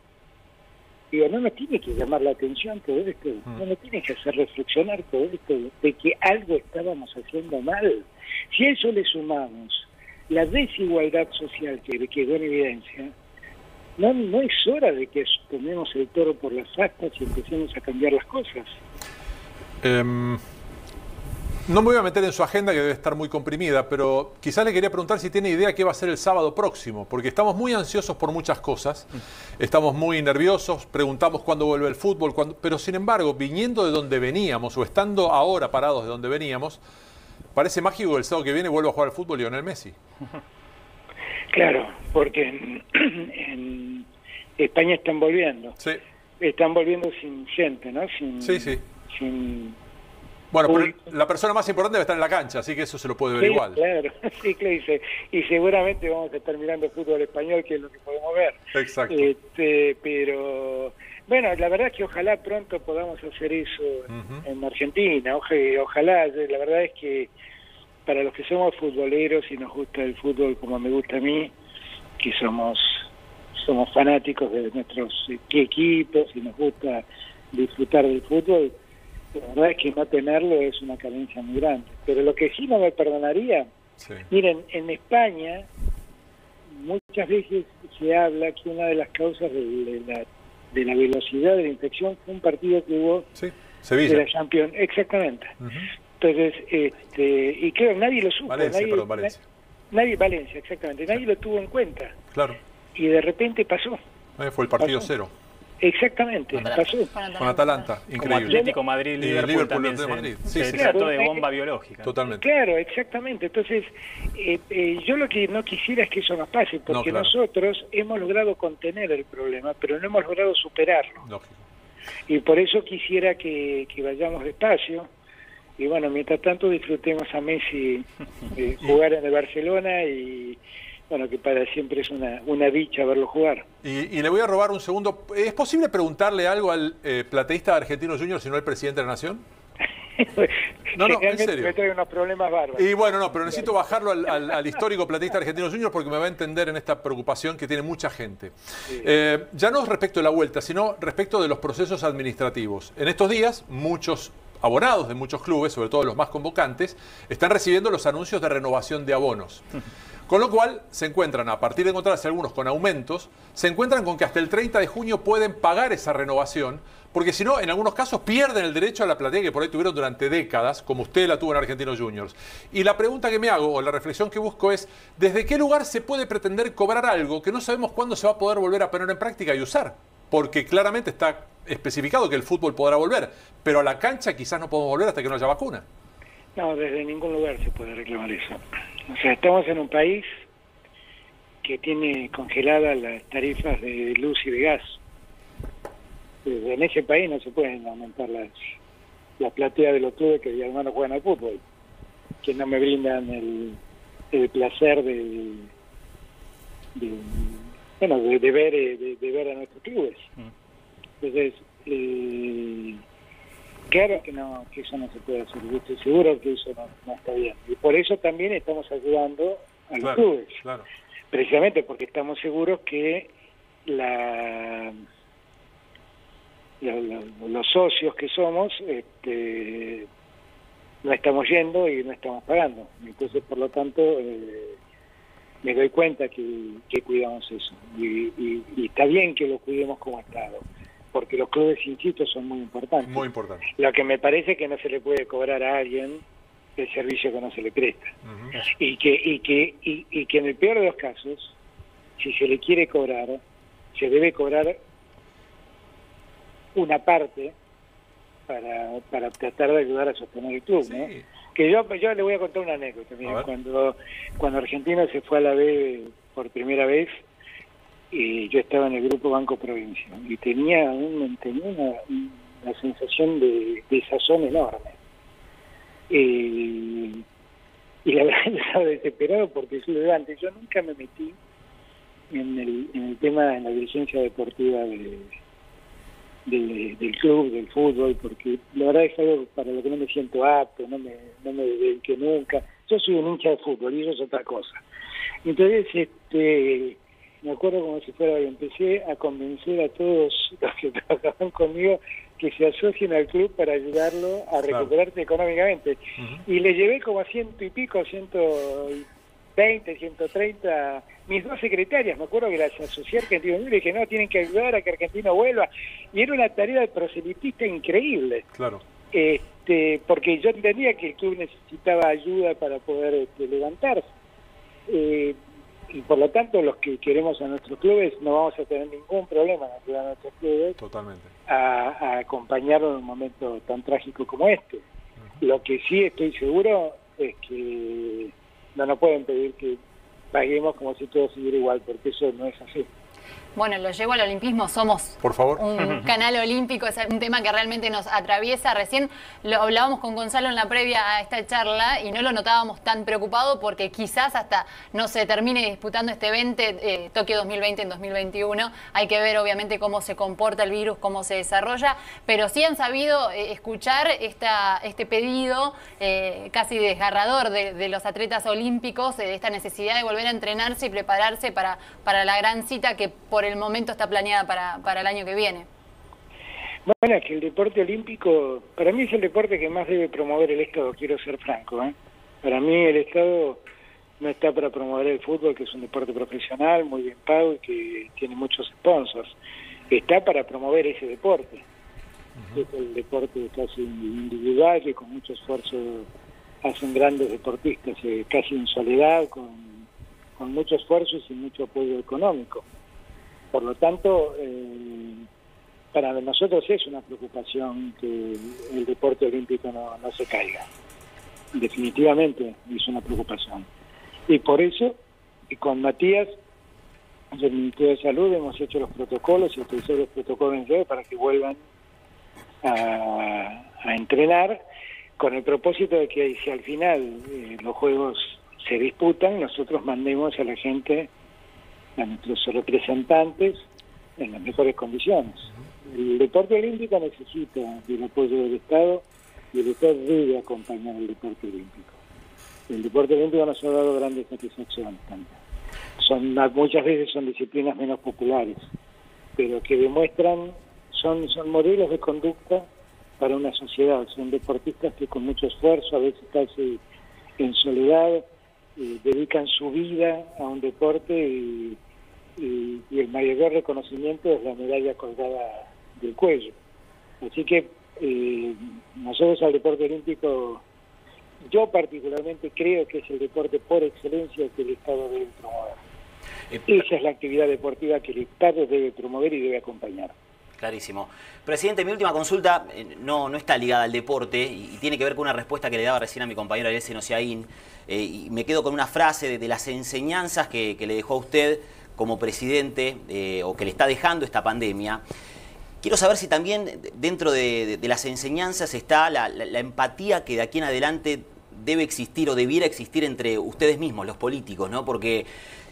Digo, no nos tiene que llamar la atención todo esto, no nos tiene que hacer reflexionar todo esto de que algo estábamos haciendo mal. Si a eso le sumamos la desigualdad social que quedó en evidencia, no es hora de que tomemos el toro por las astas y empecemos a cambiar las cosas. No me voy a meter en su agenda, que debe estar muy comprimida, pero quizás le quería preguntar si tiene idea qué va a ser el sábado próximo, porque estamos muy ansiosos por muchas cosas, estamos muy nerviosos, preguntamos cuándo vuelve el fútbol, pero sin embargo, viniendo de donde veníamos o estando ahora parados de donde veníamos, parece mágico que el sábado que viene vuelva a jugar al fútbol Lionel Messi. Claro, porque en España están volviendo. Sí. Están volviendo sin gente, ¿no? Sin bueno, pero la persona más importante debe estar en la cancha, así que eso se lo puede ver igual. Claro, sí, claro, y seguramente vamos a estar mirando fútbol español, que es lo que podemos ver. Exacto. Pero, bueno, la verdad es que ojalá pronto podamos hacer eso en Argentina. Ojalá, la verdad es que para los que somos futboleros y nos gusta el fútbol como me gusta a mí, que somos fanáticos de nuestros equipos y nos gusta disfrutar del fútbol, la verdad es que no tenerlo es una carencia muy grande. Pero lo que sí no me perdonaría, miren, en España muchas veces se habla que una de las causas de la velocidad de la infección fue un partido que hubo Sevilla, de la Champions. Exactamente. Entonces, y claro, nadie lo supo. Valencia, exactamente. Nadie lo tuvo en cuenta. Claro. Y de repente pasó. Fue el partido cero. Exactamente, pasó. Con Atalanta, increíble. Como Atlético Madrid, Liverpool también se trató de bomba biológica. Totalmente. Claro, exactamente. Entonces, yo lo que no quisiera es que eso nos pase, porque nosotros hemos logrado contener el problema, pero no hemos logrado superarlo. Lógico. Y por eso quisiera que vayamos despacio. Y bueno, mientras tanto disfrutemos a Messi jugar en el Barcelona y bueno, que para siempre es una dicha verlo jugar. Y le voy a robar un segundo. ¿Es posible preguntarle algo al plateísta de Argentinos Juniors y no al presidente de la Nación? No, en serio. Me trae unos problemas bárbaros. Y bueno, pero necesito bajarlo al histórico plateísta de Argentinos Juniors porque me va a entender en esta preocupación que tiene mucha gente. Sí. Ya no respecto de la vuelta, sino respecto de los procesos administrativos. En estos días, muchos abonados de muchos clubes, sobre todo los más convocantes, están recibiendo los anuncios de renovación de abonos. Con lo cual, se encuentran, a partir de encontrarse algunos con aumentos, se encuentran con que hasta el 30 de junio pueden pagar esa renovación, porque si no, en algunos casos pierden el derecho a la platea que por ahí tuvieron durante décadas, como usted la tuvo en Argentinos Juniors. Y la pregunta que me hago, o la reflexión que busco es, ¿desde qué lugar se puede pretender cobrar algo que no sabemos cuándo se va a poder volver a poner en práctica y usar? Porque claramente está especificado que el fútbol podrá volver, pero a la cancha quizás no podemos volver hasta que no haya vacuna. No, desde ningún lugar se puede reclamar eso. O sea, estamos en un país que tiene congeladas las tarifas de luz y de gas. En ese país no se pueden aumentar las plateas de los clubes que además no juegan al fútbol, que no me brindan el placer de ver a nuestros clubes. Entonces, claro que eso no se puede hacer. Yo estoy seguro que eso no está bien. Y por eso también estamos ayudando a los clubes. Claro. Precisamente porque estamos seguros que los socios que somos no estamos yendo y no estamos pagando. Entonces, por lo tanto, me doy cuenta que cuidamos eso. Y está bien que lo cuidemos como Estado, porque los clubes, insisto, son muy importantes. Muy importante. Lo que me parece que no se le puede cobrar a alguien el servicio que no se le presta. Y que en el peor de los casos, si se le quiere cobrar, se debe cobrar una parte para tratar de ayudar a sostener el club, ¿no? Sí. Que yo le voy a contar una anécdota. Mira, cuando Argentina se fue a la B por primera vez, yo estaba en el grupo Banco Provincia y tenía una sensación de desazón enorme. Y la verdad yo estaba desesperado porque yo nunca me metí en el tema, en la dirigencia deportiva del club, del fútbol, porque la verdad es algo para lo que no me siento apto, no me dediqué nunca. Yo soy un hincha de fútbol y eso es otra cosa. Entonces, me acuerdo como si fuera hoy, empecé a convencer a todos los que trabajaban conmigo que se asocien al club para ayudarlo a recuperarse económicamente. Y le llevé como a 100 y pico, 120, 130, mis dos secretarias, me acuerdo que las asocié a Argentina y le dije, no, tienen que ayudar a que Argentina vuelva. Y era una tarea de proselitista increíble. Claro. Porque yo entendía que el club necesitaba ayuda para poder levantarse. Y por lo tanto, los que queremos a nuestros clubes no vamos a tener ningún problema en ayudar a nuestros clubes. Totalmente. A acompañarlo en un momento tan trágico como este. Lo que sí estoy seguro es que no nos pueden pedir que paguemos como si todo siguiera igual, porque eso no es así. Bueno, lo llevo al olimpismo, somos por favor un canal olímpico, es un tema que realmente nos atraviesa. Recién lo hablábamos con Gonzalo en la previa a esta charla y no lo notábamos tan preocupado porque quizás hasta no se termine disputando este evento, Tokio 2020 en 2021. Hay que ver obviamente cómo se comporta el virus, cómo se desarrolla, pero sí han sabido escuchar este pedido casi desgarrador de los atletas olímpicos, de esta necesidad de volver a entrenarse y prepararse para la gran cita que por el momento está planeada para el año que viene. Bueno, es que el deporte olímpico, para mí es el deporte que más debe promover el Estado, quiero ser franco. Para mí el Estado no está para promover el fútbol, que es un deporte profesional, muy bien pago y que tiene muchos sponsors. Está para promover ese deporte. Es el deporte casi individual, que con mucho esfuerzo hacen grandes deportistas, casi en soledad, con mucho esfuerzo y sin mucho apoyo económico. Por lo tanto, para nosotros es una preocupación que el deporte olímpico no se caiga. Definitivamente es una preocupación. Y por eso, y con Matías, del Ministerio de Salud, hemos hecho los protocolos y utilizado los protocolos para que vuelvan a entrenar, con el propósito de que si al final los juegos se disputan, nosotros mandemos a la gente, a nuestros representantes, en las mejores condiciones. El deporte olímpico necesita del apoyo del Estado y el Estado debe acompañar al deporte olímpico. El deporte olímpico nos ha dado grandes satisfacciones también. Muchas veces son disciplinas menos populares, pero que demuestran, son modelos de conducta para una sociedad. Son deportistas que con mucho esfuerzo, a veces casi en soledad, dedican su vida a un deporte y el mayor reconocimiento es la medalla colgada del cuello. Así que nosotros al deporte olímpico, yo particularmente creo que es el deporte por excelencia que el Estado debe promover. Esa es la actividad deportiva que el Estado debe promover y debe acompañar. Clarísimo. Presidente, mi última consulta no está ligada al deporte y tiene que ver con una respuesta que le daba recién a mi compañero Ariel Senosiaín. Y me quedo con una frase de las enseñanzas que le dejó a usted como presidente o que le está dejando esta pandemia. Quiero saber si también dentro de las enseñanzas está la empatía que de aquí en adelante debe existir o debiera existir entre ustedes mismos, los políticos, ¿no? Porque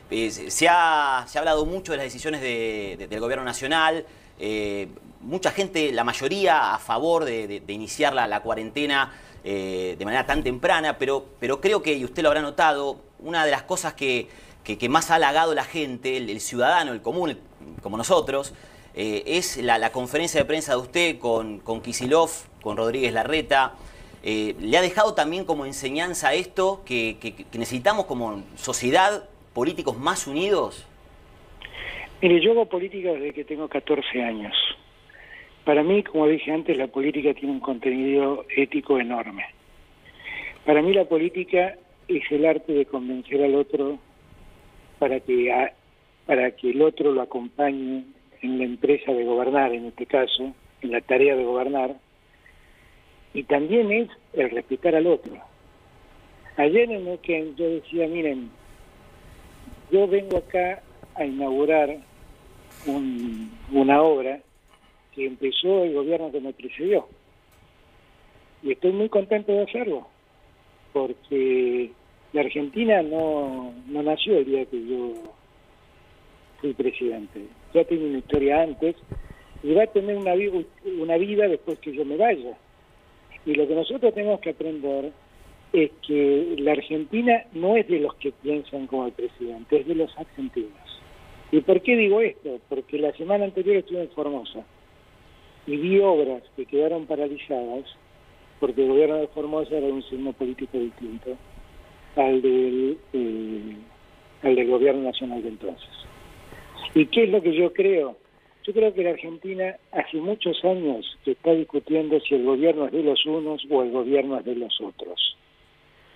se ha hablado mucho de las decisiones del gobierno nacional, mucha gente, la mayoría, a favor de iniciar la cuarentena de manera tan temprana, pero creo que, y usted lo habrá notado, una de las cosas que más ha halagado la gente, el ciudadano, el común, como nosotros, es la conferencia de prensa de usted con Kicillof, con Rodríguez Larreta. ¿Le ha dejado también como enseñanza esto, que necesitamos como sociedad políticos más unidos? Mire, yo hago política desde que tengo 14 años. Para mí, como dije antes, la política tiene un contenido ético enorme. Para mí la política es el arte de convencer al otro para que el otro lo acompañe en la empresa de gobernar, en este caso, en la tarea de gobernar, y también es el respetar al otro. Ayer en el que yo decía, miren, yo vengo acá a inaugurar una obra que empezó el gobierno que me precedió, y estoy muy contento de hacerlo, porque la Argentina no nació el día que yo fui presidente. Ya tiene una historia antes y va a tener una vida después que yo me vaya. Y lo que nosotros tenemos que aprender es que la Argentina no es de los que piensan como el presidente, es de los argentinos. ¿Y por qué digo esto? Porque la semana anterior estuve en Formosa y vi obras que quedaron paralizadas porque el gobierno de Formosa era un signo político distinto al del gobierno nacional de entonces. ¿Y qué es lo que yo creo? Yo creo que la Argentina hace muchos años que está discutiendo si el gobierno es de los unos o el gobierno es de los otros.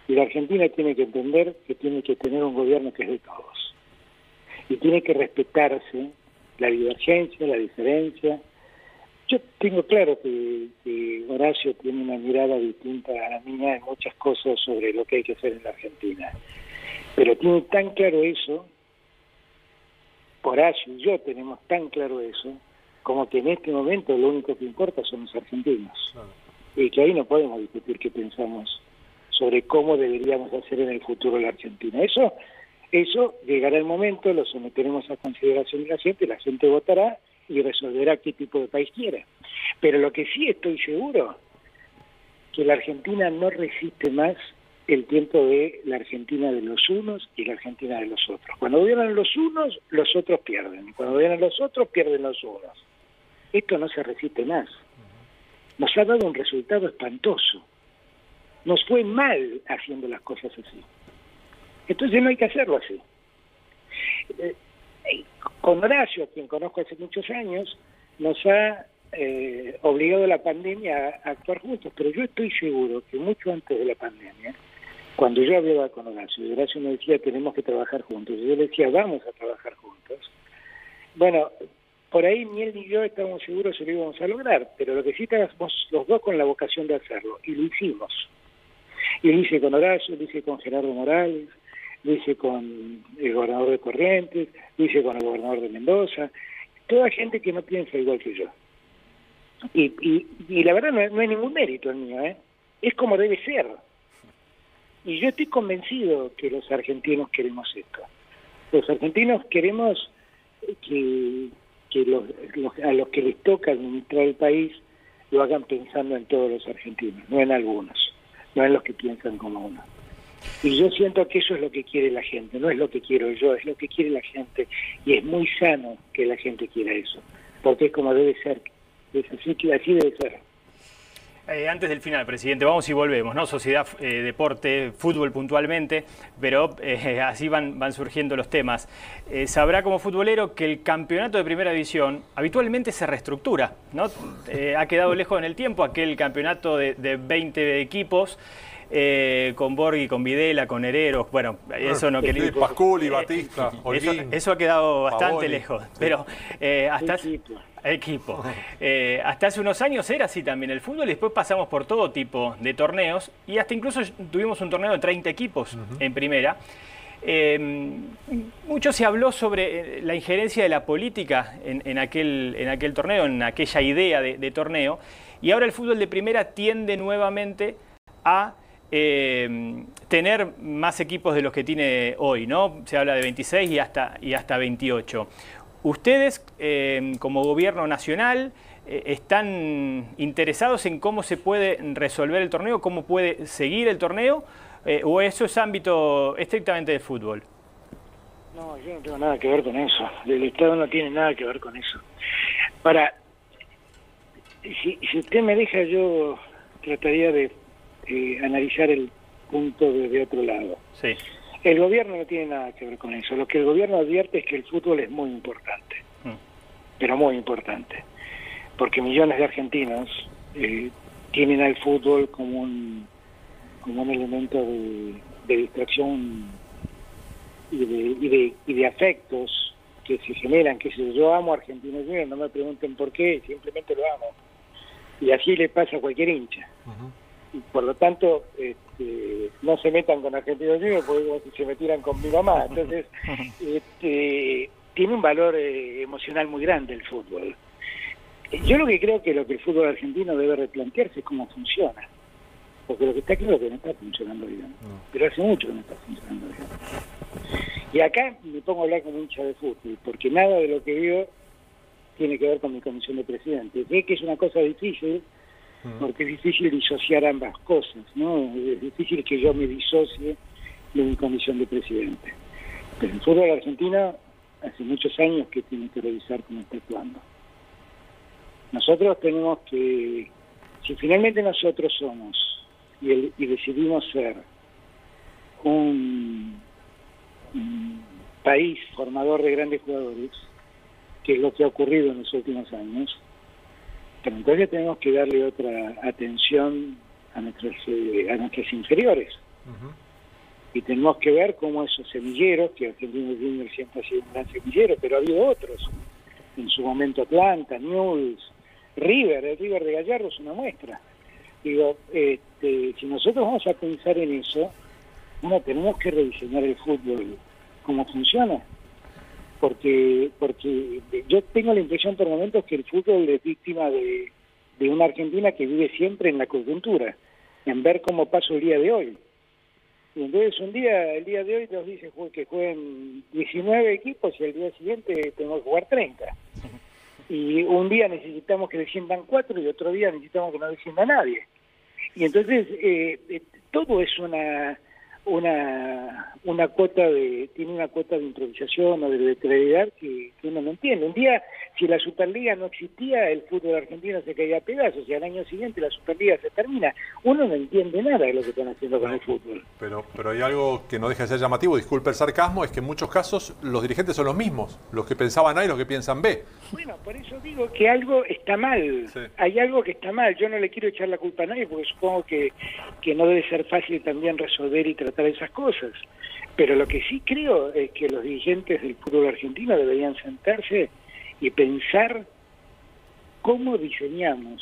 Y la Argentina tiene que entender que tiene que tener un gobierno que es de todos. Y tiene que respetarse la divergencia, la diferencia. Yo tengo claro que Horacio tiene una mirada distinta a la mía en muchas cosas sobre lo que hay que hacer en la Argentina. Pero tiene tan claro eso, Horacio y yo tenemos tan claro eso, como que en este momento lo único que importa son los argentinos. Y que ahí no podemos discutir qué pensamos sobre cómo deberíamos hacer en el futuro la Argentina. Eso llegará el momento, lo someteremos a consideración de la gente votará y resolverá qué tipo de país quiera. Pero lo que sí estoy seguro, que la Argentina no resiste más el tiempo de la Argentina de los unos y la Argentina de los otros. Cuando gobiernan los unos, los otros pierden. Cuando gobiernan los otros, pierden los unos. Esto no se resiste más. Nos ha dado un resultado espantoso. Nos fue mal haciendo las cosas así. Entonces no hay que hacerlo así. Con Horacio, a quien conozco hace muchos años, nos ha obligado la pandemia a actuar juntos, pero yo estoy seguro que mucho antes de la pandemia, cuando yo hablaba con Horacio, y Horacio me decía tenemos que trabajar juntos, y yo le decía vamos a trabajar juntos, bueno, por ahí ni él ni yo estábamos seguros si lo íbamos a lograr, pero lo que sí estábamos los dos con la vocación de hacerlo, y lo hicimos. Y lo hice con Horacio, lo hice con Gerardo Morales, lo hice con el gobernador de Corrientes, lo hice con el gobernador de Mendoza, toda gente que no piensa igual que yo. Y la verdad no es ningún mérito el mío, es como debe ser. Y yo estoy convencido que los argentinos queremos esto. Los argentinos queremos que a los que les toca administrar el país lo hagan pensando en todos los argentinos, no en algunos, no en los que piensan como uno. Y yo siento que eso es lo que quiere la gente, no es lo que quiero yo, es lo que quiere la gente. Y es muy sano que la gente quiera eso, porque es como debe ser. Es así debe ser. Antes del final, presidente, vamos y volvemos, ¿no? Sociedad, deporte, fútbol puntualmente, pero así van surgiendo los temas. Sabrá como futbolero que el campeonato de primera división habitualmente se reestructura, ¿no? Ha quedado lejos en el tiempo aquel campeonato de 20 equipos, con Borghi, con Videla, con Hereros, bueno, eso no quería... Pasculi, Batista, eso ha quedado bastante Pavoni, lejos, sí. pero hasta... Equipo. Hasta hace unos años era así también el fútbol y después pasamos por todo tipo de torneos y hasta incluso tuvimos un torneo de 30 equipos en primera. Mucho se habló sobre la injerencia de la política en aquel torneo, en aquella idea de torneo, y ahora el fútbol de primera tiende nuevamente a tener más equipos de los que tiene hoy, ¿no? Se habla de 26 y hasta 28. ¿Ustedes, como gobierno nacional, están interesados en cómo se puede resolver el torneo, cómo puede seguir el torneo, o eso es ámbito estrictamente de fútbol? No, yo no tengo nada que ver con eso. El Estado no tiene nada que ver con eso. Ahora, si usted me deja, yo trataría de analizar el punto desde otro lado. Sí. El gobierno no tiene nada que ver con eso. Lo que el gobierno advierte es que el fútbol es muy importante, pero muy importante, porque millones de argentinos tienen al fútbol como un elemento de distracción y de afectos que se generan, que si yo amo a Argentinos Juniors, no me pregunten por qué, simplemente lo amo. Y así le pasa a cualquier hincha. Y por lo tanto, no se metan con Argentinos Juniors porque como si se metieran con mi mamá. Entonces, tiene un valor emocional muy grande el fútbol. Yo lo que creo que lo que el fútbol argentino debe replantearse es cómo funciona. Porque lo que está claro es que no está funcionando bien. Pero hace mucho que no está funcionando bien. Y acá me pongo a hablar como hincha de fútbol, porque nada de lo que digo tiene que ver con mi comisión de presidente. Sé que es una cosa difícil, porque es difícil disociar ambas cosas, ¿no? Es difícil que yo me disocie de mi comisión de presidente. Pero el fútbol argentino hace muchos años que tiene que revisar cómo está actuando. Nosotros tenemos que, si finalmente nosotros somos y decidimos ser un país formador de grandes jugadores, que es lo que ha ocurrido en los últimos años, pero entonces tenemos que darle otra atención a nuestras inferiores. Y tenemos que ver cómo esos semilleros, que Argentinos Juniors siempre ha sido un gran semillero, pero ha habido otros, en su momento Atlanta, Newell's, River, el River de Gallardo es una muestra. Digo, si nosotros vamos a pensar en eso, tenemos que rediseñar el fútbol, cómo funciona. Porque yo tengo la impresión por momentos que el fútbol es víctima de una Argentina que vive siempre en la coyuntura, en ver cómo pasa el día de hoy. Y entonces el día de hoy nos dice que jueguen 19 equipos y al día siguiente tenemos que jugar 30. Y un día necesitamos que desciendan 4 y otro día necesitamos que no descienda nadie. Y entonces todo es una cuota tiene una cuota de improvisación o de arbitrariedad que uno no entiende. Un día, si la Superliga no existía, el fútbol argentino se caía a pedazos, y al año siguiente la Superliga se termina. Uno no entiende nada de lo que están haciendo con el fútbol. Pero hay algo que no deja de ser llamativo, disculpe el sarcasmo, es que en muchos casos los dirigentes son los mismos, los que pensaban A y los que piensan B. Bueno, por eso digo que algo está mal. Sí. Hay algo que está mal. Yo no le quiero echar la culpa a nadie porque supongo que no debe ser fácil también resolver y tratar esas cosas. Pero lo que sí creo es que los dirigentes del fútbol argentino deberían sentarse y pensar cómo diseñamos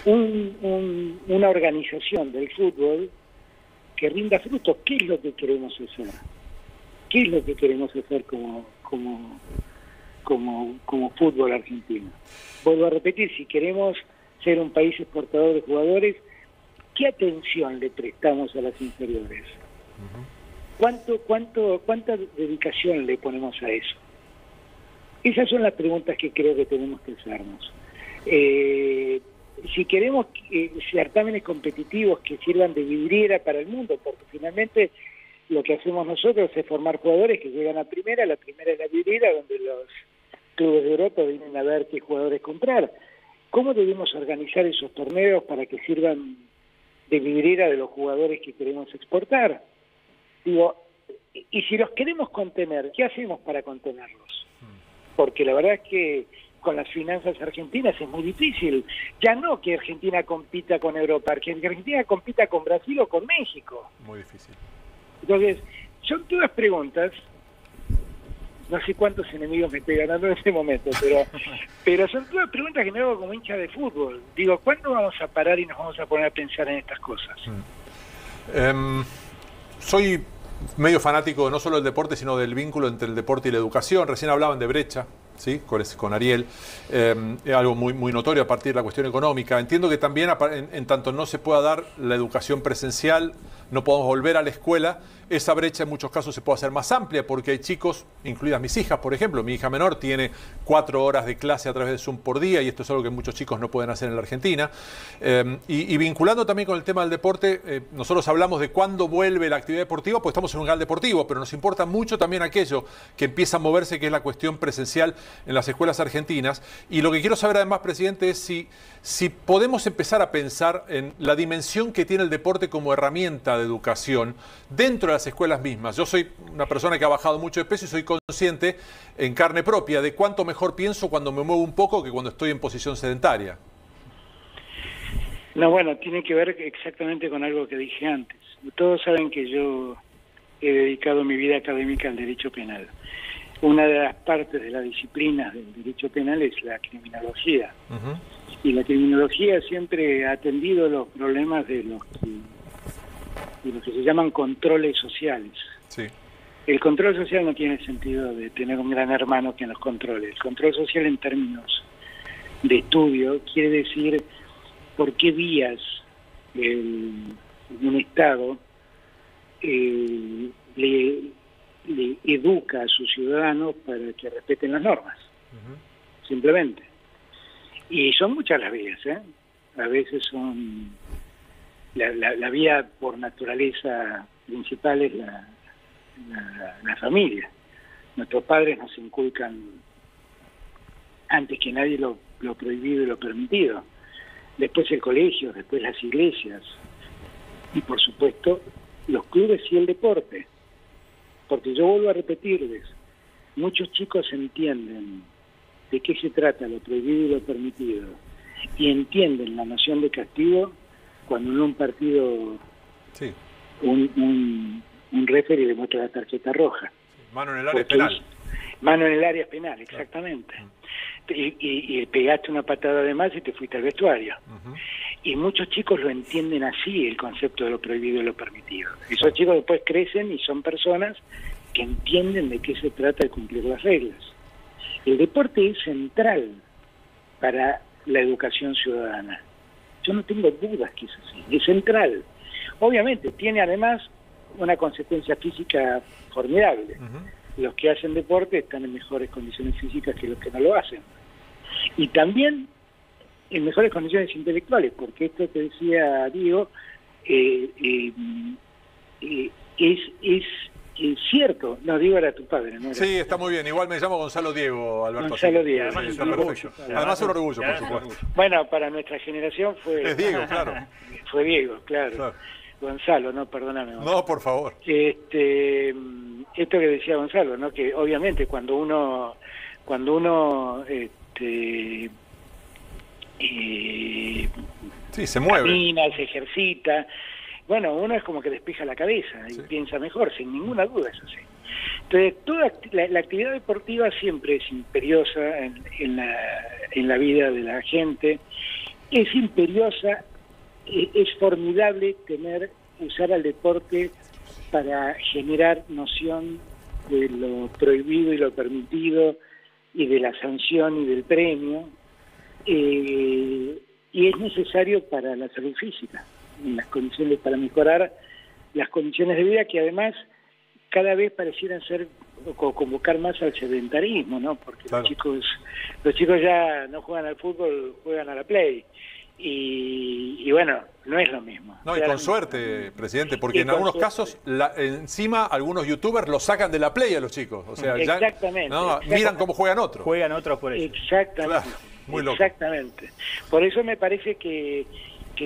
una organización del fútbol que rinda frutos. ¿Qué es lo que queremos hacer? ¿Qué es lo que queremos hacer como fútbol argentino? Vuelvo a repetir, si queremos ser un país exportador de jugadores, ¿qué atención le prestamos a las inferiores? ¿Cuánta dedicación le ponemos a eso? Esas son las preguntas que creo que tenemos que hacernos. Si queremos certámenes competitivos que sirvan de vidriera para el mundo, porque finalmente lo que hacemos nosotros es formar jugadores que llegan a primera, la primera es la vidriera donde los clubes de Europa vienen a ver qué jugadores comprar. ¿cómo debemos organizar esos torneos para que sirvan de vidriera de los jugadores que queremos exportar? Digo, y si los queremos contener, ¿qué hacemos para contenerlos? Porque la verdad es que con las finanzas argentinas es muy difícil. Ya no que Argentina compita con Europa, que Argentina compita con Brasil o con México. Muy difícil. Entonces, son todas preguntas. No sé cuántos enemigos me estoy ganando en este momento, pero son todas preguntas que me hago como hincha de fútbol. Digo, ¿cuándo vamos a parar y nos vamos a poner a pensar en estas cosas? Soy medio fanático no solo del deporte, sino del vínculo entre el deporte y la educación. Recién hablaban de brecha, ¿sí? con Ariel, algo muy notorio a partir de la cuestión económica. Entiendo que también, en tanto no se pueda dar la educación presencial, no podemos volver a la escuela, esa brecha en muchos casos se puede hacer más amplia, porque hay chicos, incluidas mis hijas, por ejemplo, mi hija menor tiene 4 horas de clase a través de Zoom por día, y esto es algo que muchos chicos no pueden hacer en la Argentina. Y vinculando también con el tema del deporte, nosotros hablamos de cuándo vuelve la actividad deportiva, pues estamos en un lugar deportivo, pero nos importa mucho también aquello que empieza a moverse, que es la cuestión presencial en las escuelas argentinas. Y lo que quiero saber además, presidente, es si podemos empezar a pensar en la dimensión que tiene el deporte como herramienta de educación dentro de las escuelas mismas. Yo soy una persona que ha bajado mucho de peso y soy consciente en carne propia de cuánto mejor pienso cuando me muevo un poco que cuando estoy en posición sedentaria. No, bueno, tiene que ver exactamente con algo que dije antes. Todos saben que yo he dedicado mi vida académica al derecho penal. Una de las partes de las disciplinas del derecho penal es la criminología. Y la criminología siempre ha atendido los problemas de lo que se llaman controles sociales. Sí. El control social no tiene sentido de tener un gran hermano que nos controle. El control social en términos de estudio quiere decir por qué vías un Estado le educa a sus ciudadanos para que respeten las normas. Simplemente. Y son muchas las vías, ¿eh? A veces son... La vía por naturaleza principal es la familia. Nuestros padres nos inculcan antes que nadie lo prohibido y lo permitido. Después el colegio, después las iglesias y por supuesto los clubes y el deporte. Porque yo vuelvo a repetirles, muchos chicos entienden de qué se trata lo prohibido y lo permitido y entienden la noción de castigo cuando en un partido sí. un referee le muestra la tarjeta roja. Mano en el área penal. Mano en el área penal, exactamente. Y pegaste una patada de más y te fuiste al vestuario. Y muchos chicos lo entienden así, el concepto de lo prohibido y lo permitido. Esos chicos después crecen y son personas que entienden de qué se trata de cumplir las reglas. El deporte es central para la educación ciudadana. Yo no tengo dudas que es así, es central. Obviamente tiene además una consecuencia física formidable. Los que hacen deporte están en mejores condiciones físicas que los que no lo hacen. Y también en mejores condiciones intelectuales, porque esto que decía Diego es cierto. No, Diego era tu padre, ¿no? Sí, está muy bien. Igual me llamo Gonzalo Diego, Alberto. Gonzalo Diego. Además es un orgullo. Además un orgullo, por supuesto. Bueno, para nuestra generación fue... Es Diego, claro. Fue Diego, claro. Gonzalo, no, perdóname. No, por favor. Esto que decía Gonzalo, ¿no? Que obviamente cuando uno sí, se mueve. Camina, se ejercita, bueno, uno es como que despeja la cabeza y piensa mejor, sin ninguna duda, eso sí. Entonces, toda la actividad deportiva siempre es imperiosa en la vida de la gente, es imperiosa, es formidable usar al deporte para generar noción de lo prohibido y lo permitido y de la sanción y del premio, y es necesario para la salud física, en las condiciones para mejorar las condiciones de vida que además cada vez parecieran ser o convocar más al sedentarismo, ¿no? Porque claro. los chicos ya no juegan al fútbol, juegan a la Play. Y bueno, no es lo mismo. No, y con suerte, presidente, porque en algunos casos, encima, algunos youtubers los sacan de la Play a los chicos. O sea, exactamente, ya miran cómo juegan otros. Juegan otros por eso. Exactamente. Claro. Muy loco. Exactamente. Por eso me parece que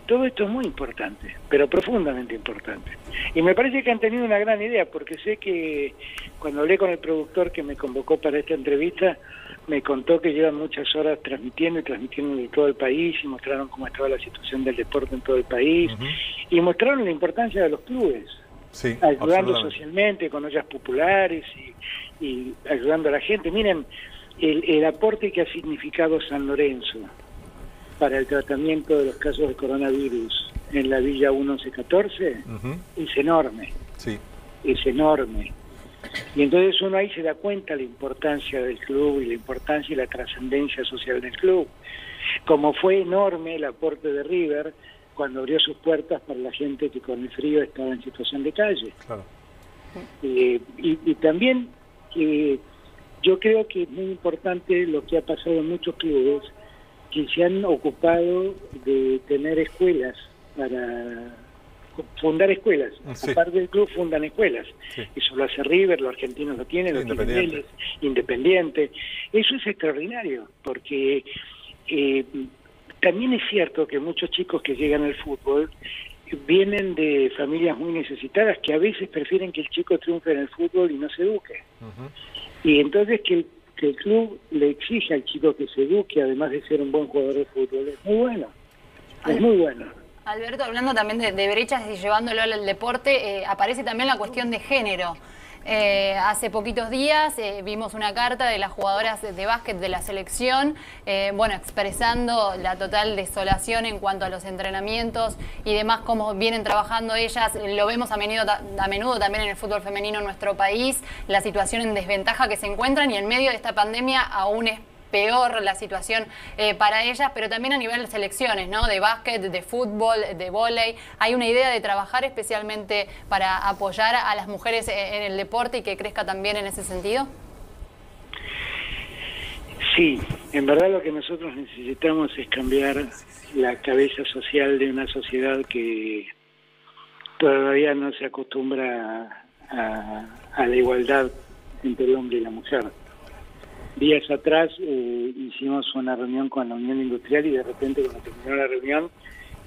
todo esto es muy importante, pero profundamente importante. Y me parece que han tenido una gran idea, porque sé que cuando hablé con el productor que me convocó para esta entrevista, me contó que llevan muchas horas transmitiendo en todo el país, y mostraron cómo estaba la situación del deporte en todo el país, y mostraron la importancia de los clubes, Sí, ayudando socialmente con ollas populares y ayudando a la gente. Miren, el aporte que ha significado San Lorenzo para el tratamiento de los casos de coronavirus en la Villa 1114 es enorme, sí. Es enorme. Y entonces uno ahí se da cuenta de la importancia del club y la importancia y la trascendencia social del club. Como fue enorme el aporte de River cuando abrió sus puertas para la gente que con el frío estaba en situación de calle. Claro. Y también yo creo que es muy importante lo que ha pasado en muchos clubes que se han ocupado de tener escuelas, para fundar escuelas. Sí. Aparte del club fundan escuelas. Sí. Eso lo hace River, los argentinos lo tienen, lo tiene Vélez, Independiente. Eso es extraordinario, porque también es cierto que muchos chicos que llegan al fútbol vienen de familias muy necesitadas que a veces prefieren que el chico triunfe en el fútbol y no se eduque. Y entonces que el club le exige al chico que se eduque, además de ser un buen jugador de fútbol, es muy bueno. Es muy bueno. Alberto, hablando también de brechas y llevándolo al deporte, aparece también la cuestión de género. Hace poquitos días vimos una carta de las jugadoras de básquet de la selección, expresando la total desolación en cuanto a los entrenamientos y demás, cómo vienen trabajando ellas. Lo vemos a menudo también en el fútbol femenino en nuestro país, la situación en desventaja que se encuentran, y en medio de esta pandemia aún es peor la situación para ellas, pero también a nivel de selecciones, ¿no? De básquet, de fútbol, de vóley. Hay una idea de trabajar especialmente para apoyar a las mujeres en el deporte y que crezca también en ese sentido. Sí, en verdad lo que nosotros necesitamos es cambiar la cabeza social de una sociedad que todavía no se acostumbra a la igualdad entre el hombre y la mujer. Días atrás hicimos una reunión con la Unión Industrial y de repente cuando terminó la reunión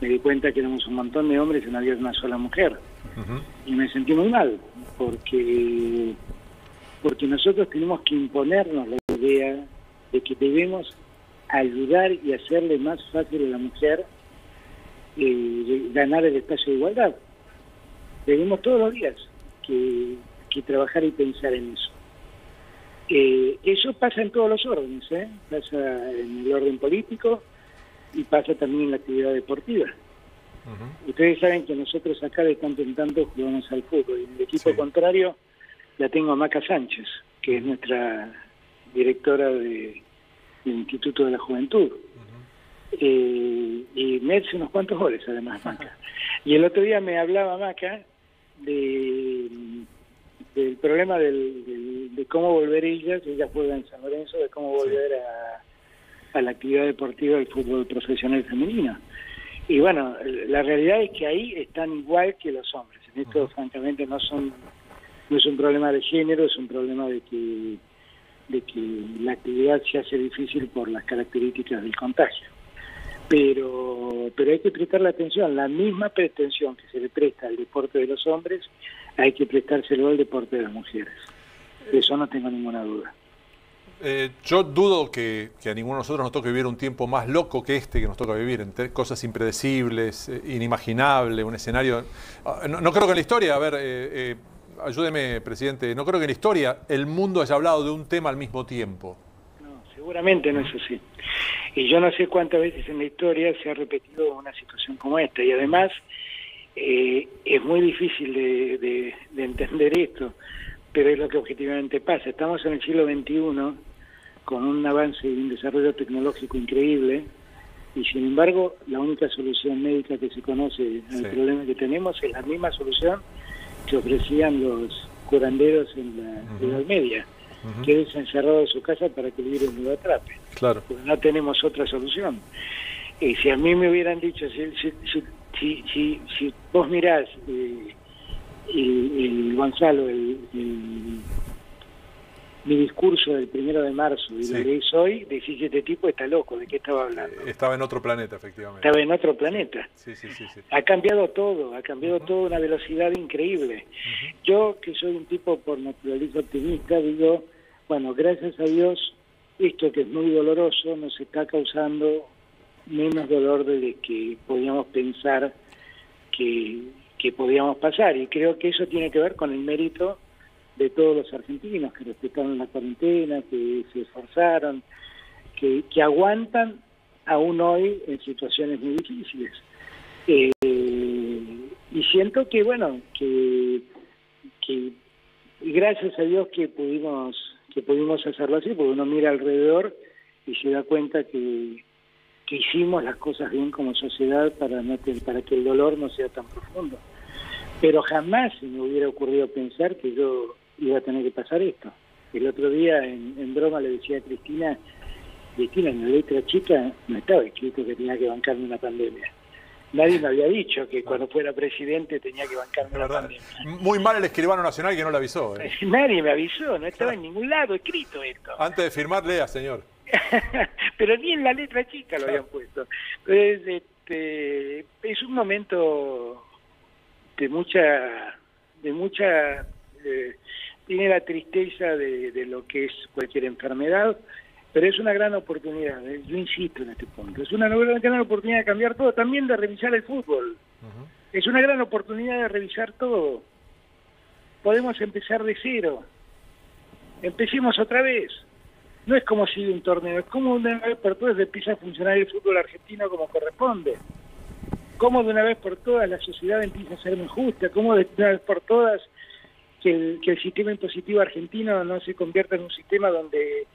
me di cuenta que éramos un montón de hombres y no había una sola mujer. Y me sentí muy mal porque nosotros tenemos que imponernos la idea de que debemos ayudar y hacerle más fácil a la mujer ganar el espacio de igualdad. Debemos todos los días que trabajar y pensar en eso. Eso pasa en todos los órdenes, pasa en el orden político y pasa también en la actividad deportiva. Ustedes saben que nosotros acá de tanto en tanto jugamos al fútbol, y en el equipo contrario la tengo a Maca Sánchez, que es nuestra directora del Instituto de la Juventud, y me hace unos cuantos goles además Maca. Y el otro día me hablaba Maca del problema de cómo volver ella juega en San Lorenzo, de cómo volver a la actividad deportiva del fútbol profesional femenino. Y bueno, la realidad es que ahí están igual que los hombres. En esto, francamente, no es un problema de género, es un problema de que la actividad se hace difícil por las características del contagio. Pero hay que prestarle atención, la misma pretensión que se le presta al deporte de los hombres, hay que prestárselo al deporte de las mujeres. De eso no tengo ninguna duda. Yo dudo que a ninguno de nosotros nos toque vivir un tiempo más loco que este que nos toca vivir, entre cosas impredecibles, inimaginables, un escenario... No creo que en la historia, ayúdeme, presidente, no creo que en la historia el mundo haya hablado de un tema al mismo tiempo. No, seguramente no es así. Y yo no sé cuántas veces en la historia se ha repetido una situación como esta. Y además es muy difícil de entender esto, pero es lo que objetivamente pasa. Estamos en el siglo XXI con un avance y un desarrollo tecnológico increíble, y sin embargo la única solución médica que se conoce al problema que tenemos es la misma solución que ofrecían los curanderos en la Edad Media, que es encerrado en su casa para que el virus no lo atrape. Claro. Porque no tenemos otra solución. Y si a mí me hubieran dicho, si vos mirás mi discurso del 1 de marzo y Sí. lo lees hoy, decís que este tipo está loco, ¿de qué estaba hablando? Estaba en otro planeta, efectivamente. Estaba en otro planeta. Sí, sí, sí, sí. Ha cambiado todo a una velocidad increíble. Yo, que soy un tipo por naturaleza optimista, digo, bueno, gracias a Dios, esto que es muy doloroso nos está causando menos dolor de que podíamos pensar que podíamos pasar. Y creo que eso tiene que ver con el mérito de todos los argentinos que respetaron la cuarentena, que se esforzaron, que aguantan aún hoy en situaciones muy difíciles. Y siento que, bueno, que gracias a Dios que pudimos hacerlo así, porque uno mira alrededor y se da cuenta que hicimos las cosas bien como sociedad para que el dolor no sea tan profundo. Pero jamás se me hubiera ocurrido pensar que yo iba a tener que pasar esto. El otro día en broma le decía a Cristina, en la letra chica no estaba escrito que tenía que bancarme una pandemia. Nadie me había dicho que cuando fuera presidente tenía que bancarme una pandemia. Muy mal el escribano nacional que no le avisó. Nadie me avisó, no estaba en ningún lado escrito esto. Antes de firmar, lea, señor. Pero ni en la letra chica lo habían puesto. Entonces, es un momento de mucha tiene la tristeza de lo que es cualquier enfermedad, pero es una gran oportunidad. Yo insisto en este punto, es una gran oportunidad de cambiar todo, también de revisar el fútbol. Es una gran oportunidad de revisar todo. Podemos empezar de cero. Empecemos otra vez. No es como si de un torneo, es como de una vez por todas empieza a funcionar el fútbol argentino como corresponde. Como de una vez por todas la sociedad empieza a ser más justa, como de una vez por todas que el sistema impositivo argentino no se convierta en un sistema donde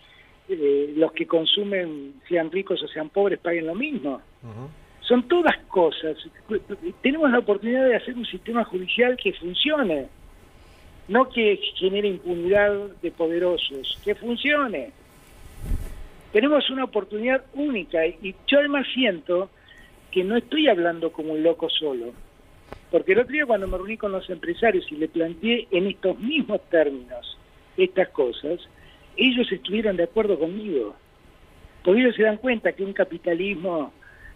los que consumen, sean ricos o sean pobres, paguen lo mismo. Son todas cosas. Tenemos la oportunidad de hacer un sistema judicial que funcione, no que genere impunidad de poderosos, que funcione. Tenemos una oportunidad única y yo además siento que no estoy hablando como un loco solo, porque el otro día cuando me reuní con los empresarios y le planteé en estos mismos términos estas cosas, ellos estuvieron de acuerdo conmigo, porque ellos se dan cuenta que un capitalismo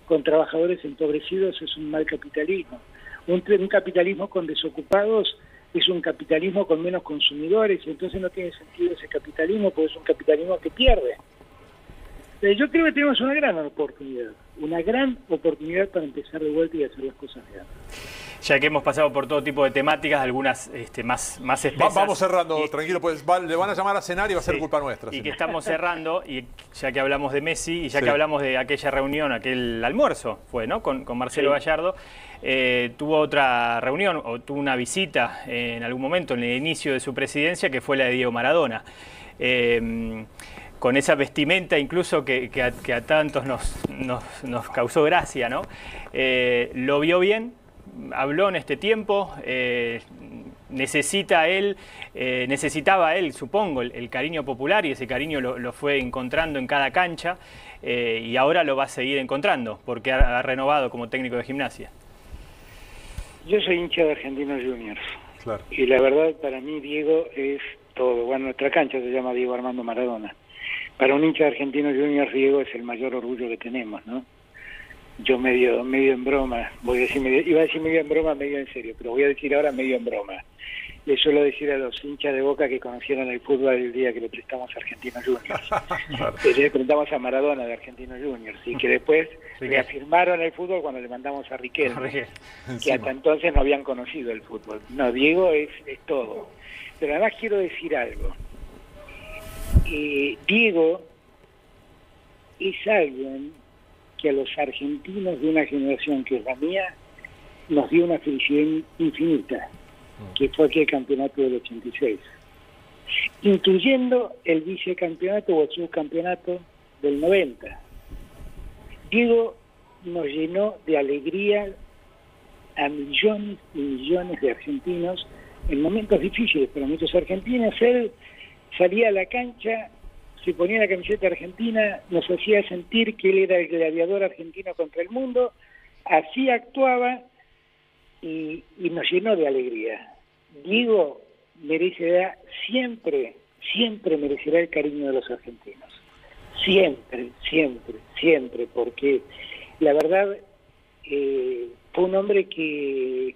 con trabajadores empobrecidos es un mal capitalismo, un capitalismo con desocupados es un capitalismo con menos consumidores, y entonces no tiene sentido ese capitalismo, porque es un capitalismo que pierde. Yo creo que tenemos una gran oportunidad para empezar de vuelta y hacer las cosas bien. Ya que hemos pasado por todo tipo de temáticas, algunas más espesas. Vamos cerrando, tranquilo, pues le van a llamar a cenar y va a ser culpa nuestra. Y que estamos cerrando, y ya que hablamos de Messi, y ya que hablamos de aquella reunión, aquel almuerzo, fue, ¿no? Con Marcelo Gallardo, tuvo otra reunión, o tuvo una visita en algún momento, en el inicio de su presidencia, que fue la de Diego Maradona. Con esa vestimenta incluso que a tantos nos causó gracia, ¿no? Lo vio bien, habló en este tiempo, necesitaba él, supongo, el cariño popular, y ese cariño lo fue encontrando en cada cancha, y ahora lo va a seguir encontrando, porque ha renovado como técnico de Gimnasia. Yo soy hincha de Argentinos Juniors, claro. Y la verdad para mí Diego es todo. Bueno, nuestra cancha se llama Diego Armando Maradona. Para un hincha de Argentinos Juniors, Diego es el mayor orgullo que tenemos, ¿no? Yo medio en broma, iba a decir medio en broma, medio en serio, pero voy a decir ahora medio en broma. Le suelo decir a los hinchas de Boca que conocieron el fútbol el día que le prestamos a Argentinos Juniors. Claro. Le prestamos a Maradona de Argentinos Juniors, y que después reafirmaron el fútbol cuando le mandamos a Riquelme, que hasta entonces no habían conocido el fútbol. No, Diego es todo. Pero además quiero decir algo. Diego es alguien que a los argentinos de una generación que es la mía nos dio una felicidad infinita, que fue aquel campeonato del 86, incluyendo el vicecampeonato o el subcampeonato del 90. Diego nos llenó de alegría a millones y millones de argentinos en momentos difíciles para muchos argentinos. Él salía a la cancha, se ponía la camiseta argentina, nos hacía sentir que él era el gladiador argentino contra el mundo, así actuaba y nos llenó de alegría. Diego merece siempre siempre merecerá el cariño de los argentinos. Siempre, siempre, siempre, porque la verdad fue un hombre que,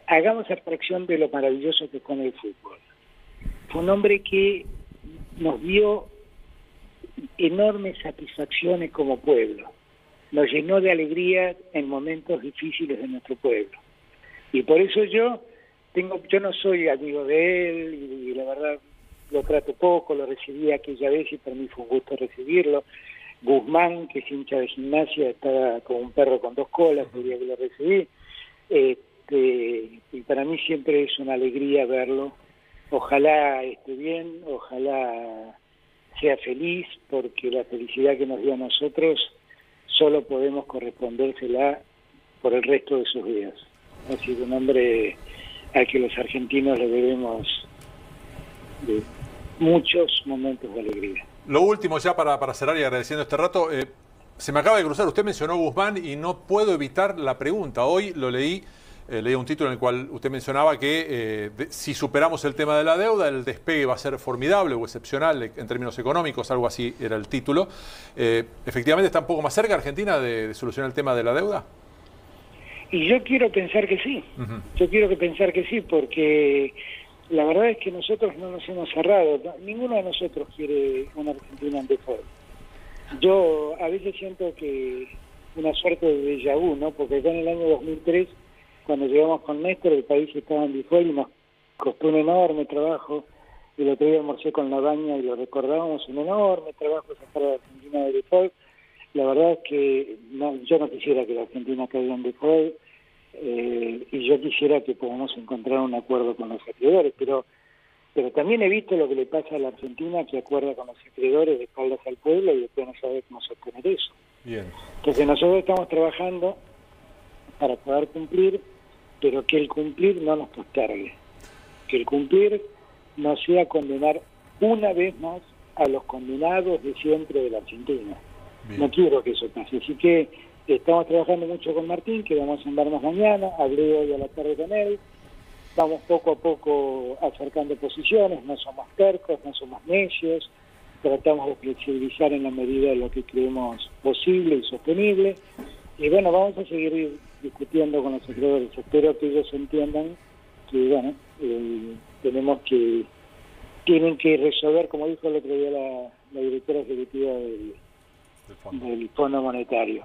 hagamos abstracción de lo maravilloso que fue en el fútbol, fue un hombre que nos dio enormes satisfacciones como pueblo, nos llenó de alegría en momentos difíciles de nuestro pueblo. Y por eso yo no soy amigo de él y la verdad lo trato poco, lo recibí aquella vez y para mí fue un gusto recibirlo. Guzmán, que es hincha de Gimnasia, estaba como un perro con dos colas el día que lo recibí. Y para mí siempre es una alegría verlo. Ojalá esté bien, ojalá sea feliz, porque la felicidad que nos dio a nosotros solo podemos correspondérsela por el resto de sus días. Ha sido un hombre al que los argentinos le debemos muchos momentos de alegría. Lo último ya para cerrar y agradeciendo este rato, se me acaba de cruzar, usted mencionó Guzmán y no puedo evitar la pregunta. Hoy lo leí un título en el cual usted mencionaba que si superamos el tema de la deuda, el despegue va a ser formidable o excepcional en términos económicos, algo así era el título. ¿Efectivamente está un poco más cerca Argentina de solucionar el tema de la deuda? Y yo quiero pensar que sí, yo quiero pensar que sí, porque la verdad es que nosotros no nos hemos cerrado, ninguno de nosotros quiere una Argentina en default. Yo a veces siento que una suerte de déjà vu, ¿no? Porque acá en el año 2003, cuando llegamos con Néstor, el país estaba en default y nos costó un enorme trabajo. El otro día almorcé con La Baña y lo recordábamos, un enorme trabajo sacar a la Argentina de default. La verdad es que yo no quisiera que la Argentina caiga en default y yo quisiera que podamos encontrar un acuerdo con los acreedores, pero también he visto lo que le pasa a la Argentina, que acuerda con los acreedores de espaldas al pueblo y después no sabe cómo sostener eso. Bien. Entonces nosotros estamos trabajando para poder cumplir, pero que el cumplir no nos postergue, que el cumplir no sea condenar una vez más a los condenados de siempre de la Argentina. Bien. No quiero que eso pase, así que estamos trabajando mucho con Martín, que vamos a andarnos mañana, hablé hoy a la tarde con él, vamos poco a poco acercando posiciones, no somos tercos, no somos necios, tratamos de flexibilizar en la medida de lo que creemos posible y sostenible, y bueno, vamos a seguir discutiendo con los acreedores. Espero que ellos entiendan que, bueno, tienen que resolver, como dijo el otro día la directora ejecutiva del Fondo Monetario.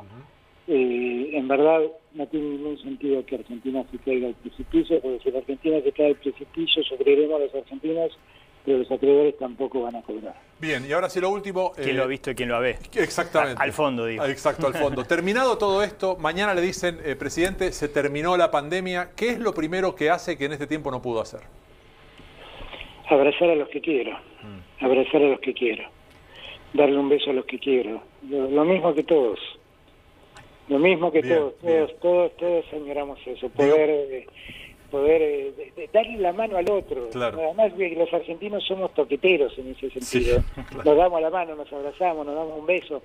En verdad no tiene ningún sentido que Argentina se caiga al precipicio, porque si la Argentina se cae al precipicio, sufriremos los argentinos, pero los acreedores tampoco van a cobrar. Bien, y ahora sí lo último... ¿Quién lo ha visto y quién lo ve? Exactamente. Al fondo, digo. Exacto, al fondo. Terminado todo esto, mañana le dicen, presidente, se terminó la pandemia. ¿Qué es lo primero que hace que en este tiempo no pudo hacer? Abrazar a los que quiero. Abrazar a los que quiero. Darle un beso a los que quiero. Lo mismo que todos. Lo mismo que bien, todos añoramos eso, poder darle la mano al otro. Claro. Además, los argentinos somos toqueteros en ese sentido. Sí, claro. Nos damos la mano, nos abrazamos, nos damos un beso.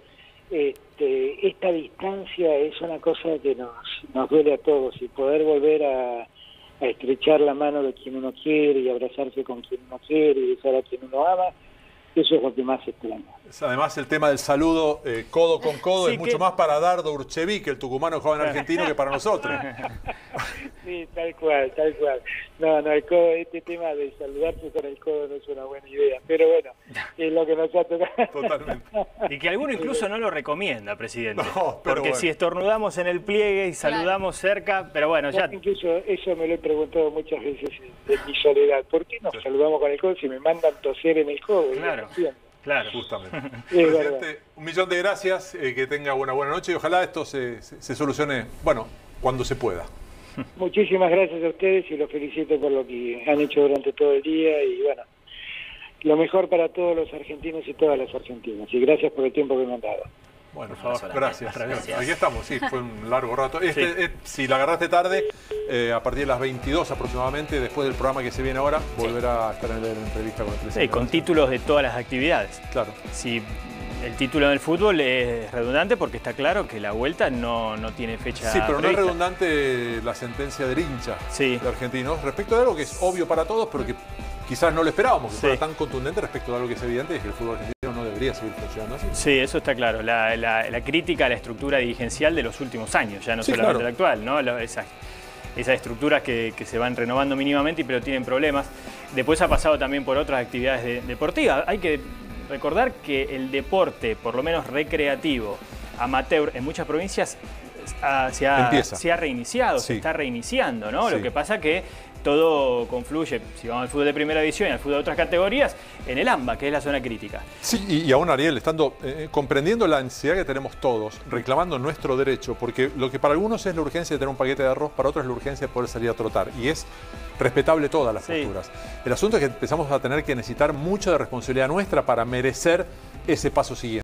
Esta distancia es una cosa que nos duele a todos, y poder volver a estrechar la mano de quien uno quiere y abrazarse con quien uno quiere y besar a quien uno ama, eso es lo que más extraña. Además, el tema del saludo codo con codo sí, es mucho más para Dardo Urchevi, que el tucumano joven argentino, que para nosotros. Sí, tal cual, tal cual. No, el codo, este tema de saludarse con el codo no es una buena idea, pero bueno, es lo que nos ha tocado. Totalmente. Y que alguno incluso no lo recomienda, presidente. No, porque bueno, si estornudamos en el pliegue y saludamos cerca, pero bueno, ya... Incluso eso me lo he preguntado muchas veces en mi soledad. ¿Por qué nos saludamos con el codo si me mandan toser en el codo? Claro. Claro. Justamente. Presidente, 1.000.000 de gracias, que tenga una buena noche y ojalá esto se solucione, bueno, cuando se pueda. Muchísimas gracias a ustedes y los felicito por lo que han hecho durante todo el día y bueno, lo mejor para todos los argentinos y todas las argentinas y gracias por el tiempo que me han dado. Bueno, por favor, gracias. Aquí estamos, sí, fue un largo rato. Si la agarraste tarde, a partir de las 22 aproximadamente, después del programa que se viene ahora, volverá a estar en la entrevista con el presidente. Sí, con títulos de todas las actividades. Claro. Si el título del fútbol es redundante porque está claro que la vuelta no tiene fecha Sí, pero prevista. no es redundante la sentencia del hincha de Argentinos respecto de algo que es obvio para todos, pero que quizás no lo esperábamos, que Sí. fuera tan contundente respecto a algo que es evidente, es que el fútbol argentino no debería seguir funcionando así. Sí, eso está claro. La crítica a la estructura dirigencial de los últimos años, ya no Sí, solamente claro. la actual, ¿no? Esas estructuras que se van renovando mínimamente, pero tienen problemas. Después ha pasado también por otras actividades deportivas. Hay que recordar que el deporte, por lo menos recreativo, amateur, en muchas provincias se ha reiniciado, Sí. se está reiniciando, ¿no? Sí. Lo que pasa que todo confluye, si vamos al fútbol de primera división y al fútbol de otras categorías, en el AMBA, que es la zona crítica. Sí, y aún Ariel, estando comprendiendo la ansiedad que tenemos todos, reclamando nuestro derecho, porque lo que para algunos es la urgencia de tener un paquete de arroz, para otros es la urgencia de poder salir a trotar. Y es respetable todas las Sí. posturas. El asunto es que empezamos a tener que necesitar mucha de responsabilidad nuestra para merecer ese paso siguiente.